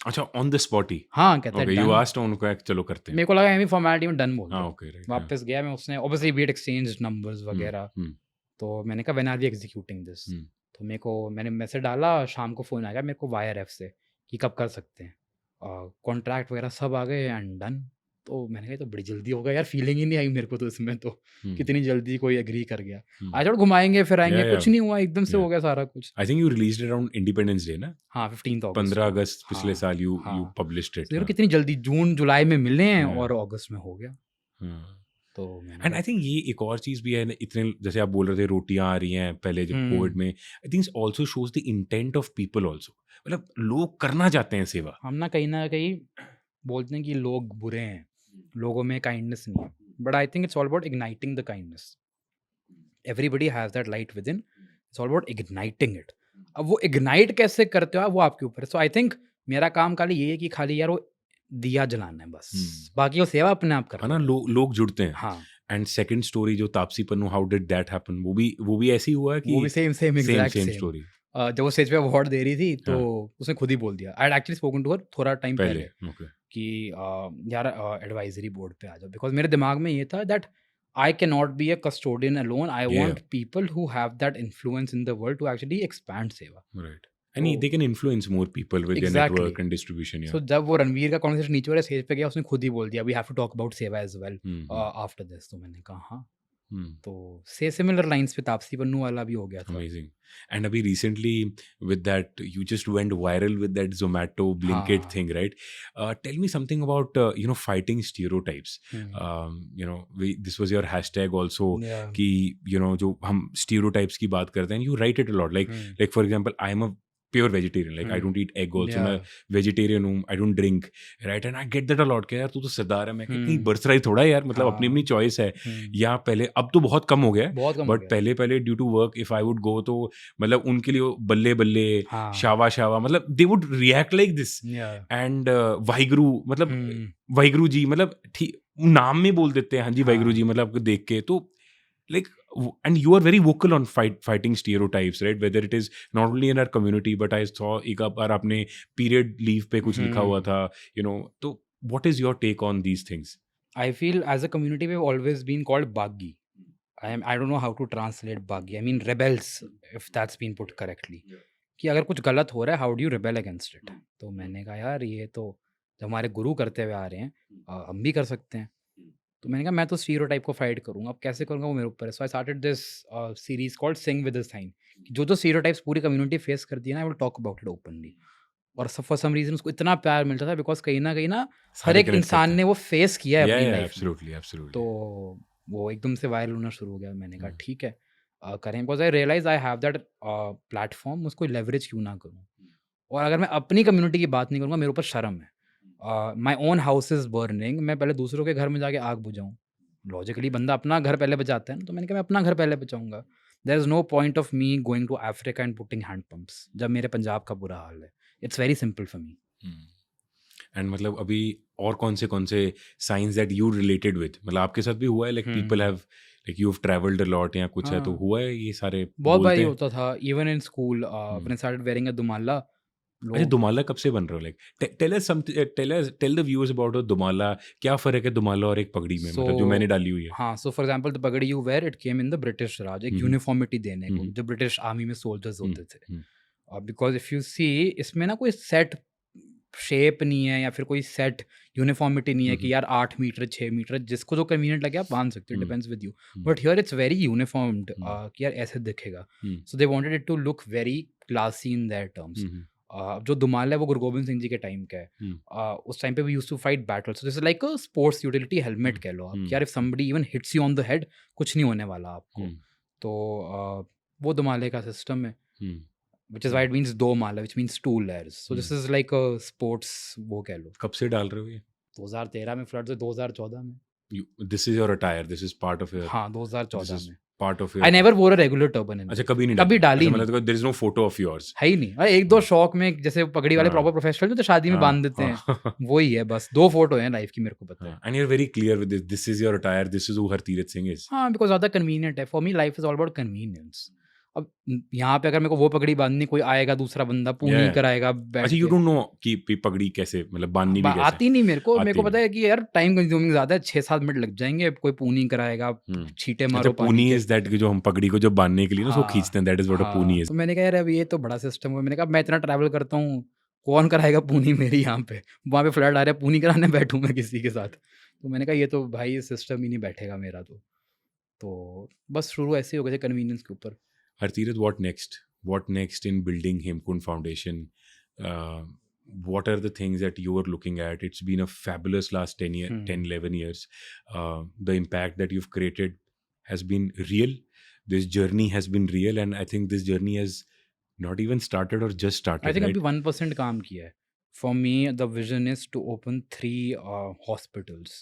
अच्छा ऑन द स्पॉट ही. हाँ कहते ओके हैं यू डन. आस्क्ड उनको चलो करते हैं. मेरे को लगा एमी फॉर्मेलिटी में डन बोल हाँ दो. Okay right. वापस गया मैं. उसने obviously we had exchange numbers वगैरह. तो मैंने कहा when are we executing this. तो मैंने मैसेज डाला, शाम को फ़ोन आ गया मेरे को YRF से कि कब कर सकते हैं. कॉन्ट्रैक्ट वगैरह सब आ गए एंड डन. तो मैंने कहा तो बड़ी जल्दी होगा यार, फीलिंग ही नहीं आई मेरे को तो इसमें. तो कितनी जल्दी कोई एग्री कर गया. आज और घुमाएंगे फिर आएंगे. Yeah, कुछ नहीं हुआ, एकदम से हो गया सारा कुछ. I think you released around independence day ना. हाँ 15 15 अगस्त हाँ, पिछले साल यू हाँ. Published it. देखो कितनी जल्दी जून जुलाई में मिले हैं Yeah. और अगस्त में हो गया. तो एंड आई थिंक ये एक और चीज भी है ना, इतने जैसे आप बोल रहे थे रोटियां आ रही हैं पहले जब कोविड में. I think also shows the intent of people also. मतलब लोग करना चाहते हैं सेवा. हम ना कहीं बोलते हैं कि लोग बुरे हैं, लोगों में काइंडनेस नहीं है. But I think it's all about igniting the kindness. Everybody has that light with in. It's all about igniting it. अब वो इग्नाइट कैसे करते हो आप, वो आपके ऊपर है. सो आई थिंक मेरा काम खाली ये है कि खाली यार वो दिया जलाना है बस. बाकी वो सेवा अपने आप है करना. ना, लोग जुड़ते हैं. हाँ एंड सेकंड स्टोरी जो Taapsee Pannu, how did that happen, वो भी ऐसी हुआ है कि वो भी same exact same same. Story जब वो स्टेज पे अवार्ड दे रही थी तो हाँ. उसने खुद ही बोल दिया. I actually spoken to her थोड़ा टाइम पहले ओके. कि यार एडवाइजरी बोर्ड पे आ जाओ. बिकॉज मेरे दिमाग में ये था that I cannot be a custodian alone. I Yeah. want people who have that influence in the world to actually expand Seva. Right. And तो they can influence more people with their Exactly. network and distribution. Yeah. So जब वो रणवीर का conversation नीचे वाले stage पे गया उसने खुद ही बोल दिया we have to talk about seva as well after this. तो मैंने कहा हाँ. तो से सिमिलर लाइंस पे तापसी पन्नू वाला भी हो गया था. Amazing. And abhi recently with that, you just went viral with that Zomato Blinkit हाँ. thing, right? Tell me something about fighting stereotypes. This was your hashtag also. Yeah. कि जो हम stereotypes की बात करते हैं, you write it a lot. Like for example, I'm a pure vegetarian. Like I don't eat egg also. मैं vegetarian हूँ. I don't drink, right? And I get that a lot. कि यार तू तो सरदार है. मैं कहीं birthright थोड़ा है यार. मतलब अपनी अपनी choice है. या पहले अब तो बहुत कम हो गया है. But पहले due to work, if I would go तो मतलब उनके लिए बल्ले बल्ले, शावा शावा, मतलब they would react like this. And Waheguru, मतलब वाहिगुरु जी, मतलब ठीक नाम में बोल देते हैं. हाँ जी वाहिगुरु जी, मतलब आपको देख के तो like, and you are very vocal on fighting stereotypes, right? Whether it is not only in our community, but I saw एक बार आपने period leave पे कुछ लिखा हुआ था, तो what is your take on these things? I feel as a community we've always been called Baggi. I don't know how to translate Baggi. I mean rebels, if that's been put correctly. कि अगर कुछ गलत हो रहा है, how do you rebel against it? तो मैंने कहा यार ये तो जब हमारे गुरु करते हुए आ रहे हैं हम भी कर सकते हैं. तो मैंने कहा मैं तो स्टीरियोटाइप को फाइट करूंगा. अब कैसे करूंगा वो मेरे ऊपर है. So I started this series called sing with a sign. जो स्टीरियोटाइप्स पूरी कम्युनिटी फेस करती है ना, I will talk about it openly. और फॉर सम रीजन उसको इतना प्यार मिलता था बिकॉज कहीं ना हर एक इंसान ने वो फेस किया है अपनी लाइफ में. तो वो एकदम से वायरल होना शुरू हो गया. मैंने कहा ठीक है करें. Because I realise I have that platform, उसको लेवरेज क्यों ना करूँ. और अगर मैं अपनी कम्युनिटी की बात नहीं करूँगा, मेरे ऊपर शर्म है. My own house is burning, मैं पहले दूसरों के घर में जाके आग बुझाऊँ. लॉजिकली बंदा अपना घर पहले बचाता है ना. तो मैंने कहा मैं अपना घर पहले बचाऊंगा. There is no point of me going to Africa and putting hand pumps जब मेरे पंजाब का बुरा हाल है. It's very simple for me. And मतलब अभी और कौन से science that you related with, मतलब आपके साथ भी हुआ है like people have like you have travelled a lot या कुछ है तो हुआ है ये सारे बहुत बार होता था. Even in school when I started wearing a dumala. अच्छा दुमाला कब से बन रहा हो? Like tell the viewers about dumala. क्या फर्क है दुमाला और एक पगड़ी में, मतलब जो मैंने डाली हुई है? हाँ, so for example the pagri you wear it came in the British Raj, एक यूनिफॉर्मिटी देने को जो ब्रिटिश आर्मी में सोल्जर्स होते थे. बिकॉज इफ यू सी इसमें ना कोई सेट शेप नहीं है या फिर कोई सेट यूनिफॉर्मिटी नहीं है कि यार 8 मीटर 6 मीटर जिसको जो कन्वीनियंट लगे आप बांध सकते हो. Depends with you. But here it's very uniformed कि यार ऐसे दिखेगा. So they wanted it to look very classy in their terms. जो दुमाल है वो गुरु गोबिंद सिंह जी के टाइम का है. उस टाइम पे we used to fight battle. So this is like a sports utility helmet कह लो आप. यार if somebody even hits you on the head कुछ नहीं होने वाला आपको. तो वो दुमाले का सिस्टम है. Which is why it means दो माला, which means 2 layers. So this is like a sports वो कह लो. कब से डाल रहे हो ये? 2013 में फ्लड से 2014 में. This is your attire. This is part of your. हाँ 2014 में. Part of your. I never wore a regular turban. अच्छा कभी नहीं. कभी डाली नहीं. मतलब there is no photo of yours. है ही नहीं. अरे एक दो शौक में जैसे पगड़ी वाले प्रॉपर प्रोफेशनल जो तो शादी में बांध देते हैं वही है बस. 2 फोटो हैं लाइफ की मेरे को पता है. And you're very clear with this. This is your attire. This is who Hartirat Singh is. हाँ because ज़्यादा convenient है. For me life is all about convenience. अब यहाँ पे अगर मेरे को वो पगड़ी बांधनी, कोई आएगा दूसरा बंदा पूनी कराएगा. अच्छा यू डोंट नो कि पगड़ी कैसे मतलब बांधनी भी कैसे? आती नहीं मेरे को पता है कि यार टाइम कंज्यूमिंग ज्यादा है. 6-7 मिनट लग जाएंगे. कोई पूनी कराएगा, छींटे मारो. पूनी इज दैट जो हम पगड़ी को जो बांधने के लिए ना उसको खींचते हैं, दैट इज व्हाट अ पूनी इज. तो मैंने कहा यार अब ये तो बड़ा सिस्टम है. मैंने कहा मैं इतना ट्रैवल करता हूँ, कौन कराएगा पूनी मेरी यहाँ पे? वहाँ पे फ्लड आ रहा है, पूनी कराने बैठूँ मैं किसी के साथ? तो मैंने कहा ये तो भाई सिस्टम ही नहीं बैठेगा मेरा. तो बस शुरू ऐसे हो गए थे कन्वीनियंस के ऊपर. Hartirat, what next? What next in building Hemkund Foundation? What are the things that you are looking at? It's been a fabulous last 10-11 years. The impact that you've created has been real. This journey has been real, and I think this journey has not even started or just started. I think right? अभी 1% काम किया है. For me, the vision is to open 3 hospitals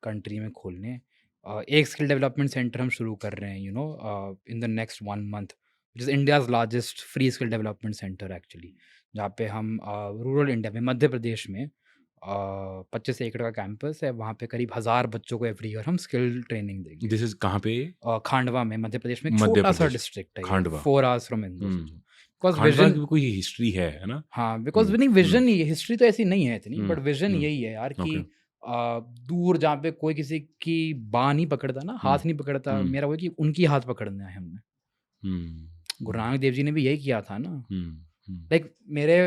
country में खोलने. एक skill development centre हम शुरू कर रहे हैं in the next 1 month, which is India's largest free skill development centre actually, जहाँ पे हम रूरल इंडिया में मध्य प्रदेश में 25 एकड़ का कैंपस है. वहाँ पे करीब 1000 बच्चों को एवरी ईयर हम स्किल ट्रेनिंग देंगे. दिस इज कहाँ पे? खांडवा में, मध्य प्रदेश में. छोटा सा डिस्ट्रिक्ट है, Khandwa, 4 hours from Indore. Because vision की कोई हिस्ट्री है ना? हाँ, बिकॉज विजन, हिस्ट्री तो ऐसी नहीं है इतनी, बट विजन यही है यार कि दूर जहाँ पे कोई किसी की बाँह नहीं पकड़ता ना, हाथ नहीं पकड़ता, हम्म, मेरा वो है कि उनकी हाथ पकड़ना है हमने। गुरु नानक देव जी ने भी यही किया था ना। लाइक मेरे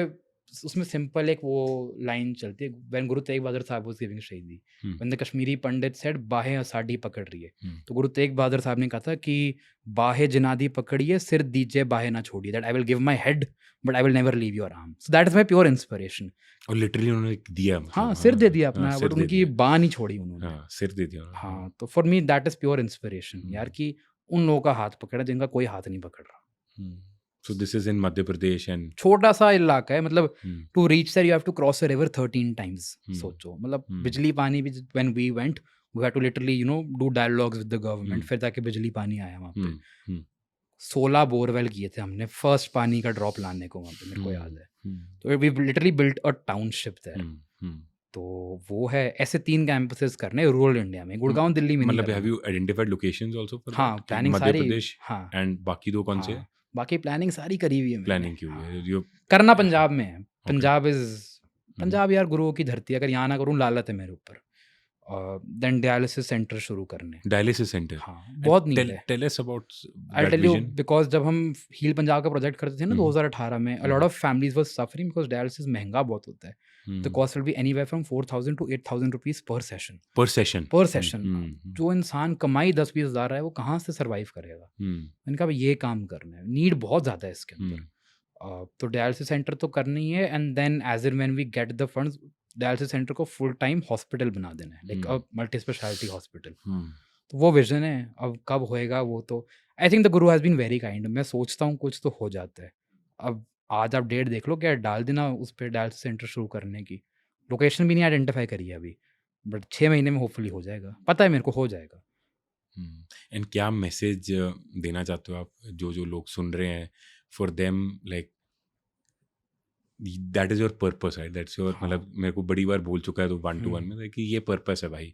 उसमें सिंपल एक वो लाइन चलती है, व्हेन गुरु तेग बहादुर साहब वाज गिविंग शहीदी, when the Kashmiri Pandit said बाहें साड़ी पकड़ रही है, तो गुरु तेग बहादुर साहब ने कहा था कि बाहें जिनादी पकड़िए, सिर दीजिए बाहें ना छोड़िए, that I will give my head but I will never leave your arm. So that is my pure inspiration. और लिटरली उन्होंने दिया, मतलब हाँ, सिर दे दिया अपना, सिर बट दे उनकी दिया, बाँह नहीं छोड़ी उन्होंने। हाँ सिर दे दिया उन्होंने, हाँ, तो for me that is pure inspiration यार, कि उन लोगों का हाथ पकड़ा जिनका कोई हाथ नहीं पकड़ रहा। So this is in Madhya Pradesh and छोटा सा इलाका है, मतलब to reach there you have to cross a river 13 times. सोचो, मतलब बिजली पानी भी when we went we had to literally you know do dialogues with the government, फिर जाके बिजली पानी आया वहाँ पे। 16 बोरवेल किए थे हमने फर्स्ट पानी का ड्रॉप लाने को वहाँ पे, मेरे को याद है। तो we literally built a township there. तो वो है, ऐसे 3 कैंपसेस करने रूरल इंडिया में, गुड़गांव दिल्ली में नहीं मतलब हैव करना। You identified locations also for हाँ, दैट? प्लानिंग मध्य सारी, प्रदेश हाँ एंड बाकी दो कौन से? हाँ, बाकी प्लानिंग सारी करी हुई है मैंने। प्लानिंग की हुई हाँ, है you करना पंजाब में है। ओके पंजाब पंजाब यार गुरुओं की धरती है, अगर यहाँ ना करूँ लालत है मेरे ऊपर। देन डायलिसिस सेंटर शुरू करने। डायलिसिस सेंटर हाँ, बहुत नीड है। Tell us about I that tell you, vision. Because जब हम हील पंजाब का प्रोजेक्ट करते थे ना 2018 में, अ lot of families were suffering because dialysis महंगा बहुत होता है। The cost will be anywhere from 4,000 to 8,000 rupees per session. पर सेशन। जो इंसान कमाई 10-20 हज़ार है, वो कहाँ से सर्वाइव करेगा? मैंने कहा भाई ये काम करना है, नीड बहुत ज़्यादा है इसके अंदर। तो डायलिसिस सेंटर तो करना ही है, and then as and when we get the funds, dialysis centre को फुल टाइम हॉस्पिटल बना देना है, like a multi speciality hospital. तो वो विजन है, अब कब होएगा वो तो I think the guru has been very kind. मैं सोचता हूँ कुछ तो हो जाता है। अब आज आप डेट देख लो, क्या डाल देना उस पर डायलिसिस सेंटर शुरू करने की। लोकेशन भी नहीं आइडेंटिफाई करी है अभी, बट 6 महीने में होपफुली हो जाएगा, पता है मेरे को हो जाएगा। एंड क्या मैसेज देना चाहते हो आप, जो जो लोग सुन रहे हैं, for them like that is your purpose, right? That's your, मतलब मेरे को बड़ी बार बोल चुका है तो 1-to-1 में कि ये पर्पस है भाई।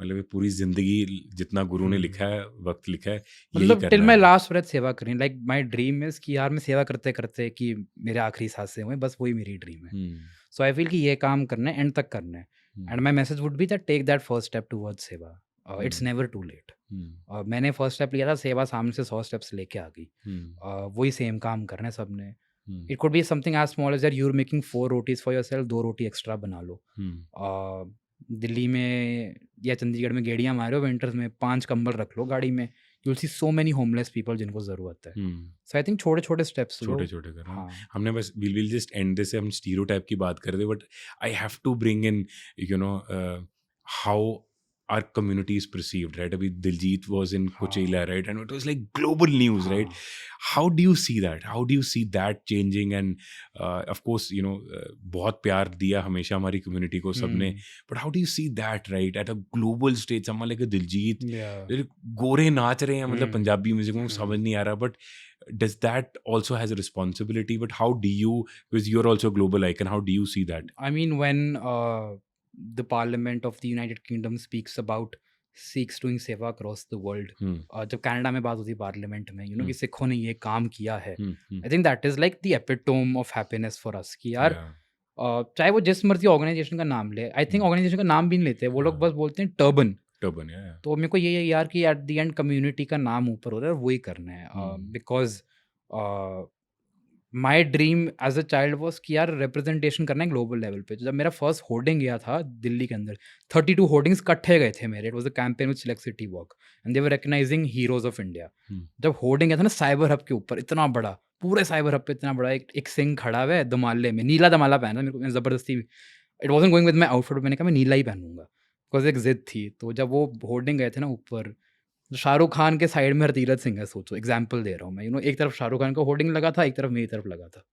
मतलब ये पूरी जिंदगी जितना गुरु ने लिखा है, वक्त लिखा है, यही मतलब टिल करना माई है। लास्ट ब्रेथ सेवा करें। लाइक माई ड्रीम इज कि यार मैं सेवा करते करते कि मेरे आखिरी सांसें हुए, बस वही मेरी ड्रीम है। सो आई फील कि ये काम करना है, एंड तक करना है। And my message would be that take that first step towards seva, it's never too late. मैंने फर्स्ट स्टेप लिया था, सेवा सामने से 100 स्टेप्स लेके आ गई। वही सेम काम करना है सबने। It could be something as small as that you are making 4 rotis for yourself, 2 रोटी एक्स्ट्रा बना लो। दिल्ली में या चंडीगढ़ में गेड़ियाँ मारो विंटर्स में, 5 कंबल रख लो गाड़ी में, you will see so many homeless people जिनको ज़रूरत है। सो आई थिंक छोटे छोटे स्टेप्स लो। छोटे छोटे करो। हाँ, हमने बस विल जस्ट एंड दिस, हम स्टीरियोटाइप की बात कर रहे, but I have to bring in you know how our community is perceived, right? Abhi Diljit was in Kuchela, right? And it was like global news, right? How do you see that? How do you see that changing? And of course, you know, बहुत प्यार दिया हमेशा हमारी community को सबने, but how do you see that, right? At a global stage, someone like a Diljit, गोरे नाच रहे हैं, मतलब पंजाबी म्यूजिक में समझ नहीं आ रहा, but does that also has a responsibility? But how do you, because you're also a global icon, how do you see that? I mean, when the Parliament of the United Kingdom speaks about Sikhs doing सेवा across the world, जब Canada में बात होती है parliament में, you no कि सिखों ने ये काम किया है, आई think that is like the epitome of happiness for us. कि यार चाहे वो जिस मर्जी ऑर्गेनाइजेशन का नाम ले, आई थिंक ऑर्गेनाइजेशन का नाम भी नहीं लेते वो लोग, बस बोलते हैं टर्बन। तो मेरे को ये है यार कि एट द एंड कम्युनिटी का नाम ऊपर हो रहा है, वही करना है। Because my dream as a child was कि यार रिप्रेजेंटेशन करना है ग्लोबल लेवल पे। जब मेरा फर्स्ट होर्डिंग गया था दिल्ली के अंदर, 32 होर्डिंग्स इकट्ठे गए थे मेरे। It was a campaign with select city walk and they were recognising heroes of India. जब होर्डिंग गया था ना साइबर हब के ऊपर, इतना बड़ा, पूरे साइबर हब पे इतना बड़ा एक सिंह खड़ा हुआ है दमाले में, नीला दमाला पहना मेरे को ज़बरदस्ती। It wasn't going with my outfit, मैंने कहा मैं नीला ही पहनूंगा बिकॉज एक जिद थी। तो जब वो होर्डिंग गए थे ना ऊपर, शाहरुख खान के साइड में हरतीरथ सिंह है, सोचो एग्जाम्पल दे रहा हूँ मैं, यू नो एक तरफ शाहरुख खान का होर्डिंग लगा था, एक तरफ मेरी तरफ लगा था।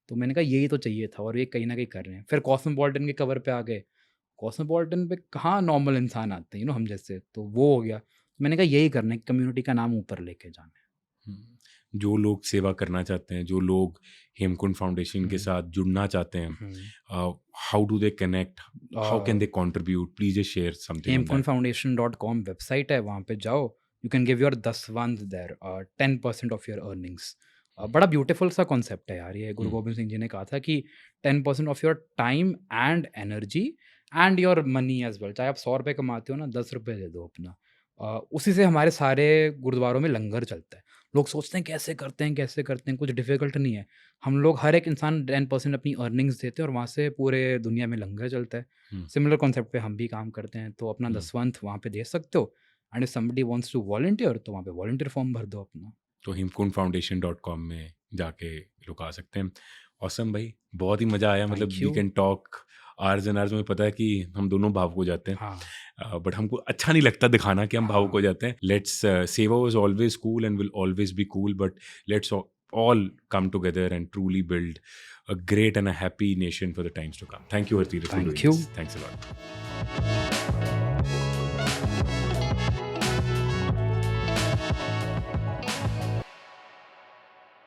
तो मैंने कहा यही तो चाहिए था, और ये कहीं ना कहीं कर रहे हैं। फिर कॉस्मोपॉलिटन के कवर पे आ गए। कॉस्मोपॉलिटन पे कहाँ नॉर्मल इंसान आते हैं, यू नो हम जैसे, तो वो हो गया। मैंने कहा यही करना है, कम्युनिटी का नाम ऊपर लेके जाना है। जो लोग सेवा करना चाहते हैं, जो लोग हेमकुंड फाउंडेशन के साथ जुड़ना चाहते हैं, how do they connect, how can they contribute? Please just share something. hemkundfoundation.com website है, वहाँ पे जाओ, you can give your 10 once there, 10% of your earnings. बड़ा ब्यूटीफुल सा कॉन्सेप्ट है यार ये। गुरु गोबिंद सिंह जी ने कहा था कि 10% of your time and energy and your money as well. चाहे आप 100 रुपये कमाते हो ना, 10 रुपये दे दो अपना। उसी से हमारे सारे गुरुद्वारों में लंगर चलता है। लोग सोचते हैं कैसे करते हैं, कैसे करते हैं, कुछ डिफिकल्ट नहीं है। हम लोग हर एक इंसान 10% अपनी अर्निंग्स देते हैं और वहाँ से पूरे दुनिया में लंगर चलता है। हम्म, सिमिलर कॉन्सेप्ट पे हम भी काम करते हैं, तो अपना हम्म। दसवंत वहाँ पे दे सकते हो। And if somebody wants to volunteer, तो वहाँ पे वॉलंटियर फॉर्म भर दो अपना। तो himkundfoundation.com में जाके लोग आ सकते हैं। ऑसम भाई, बहुत ही मज़ा आया। मतलब thank we you. Can talk hours and hours. मुझे पता है कि हम दोनों भावुक हो जाते हैं, हाँ बट हमको अच्छा नहीं लगता दिखाना कि हम भावुक हाँ हो जाते हैं। लेट्स सेवा was always cool and will always be cool, but let's all come together and truly build a great and a happy nation for the times to come. Thank you, Hartira, for thank doing you. this. Thanks a lot.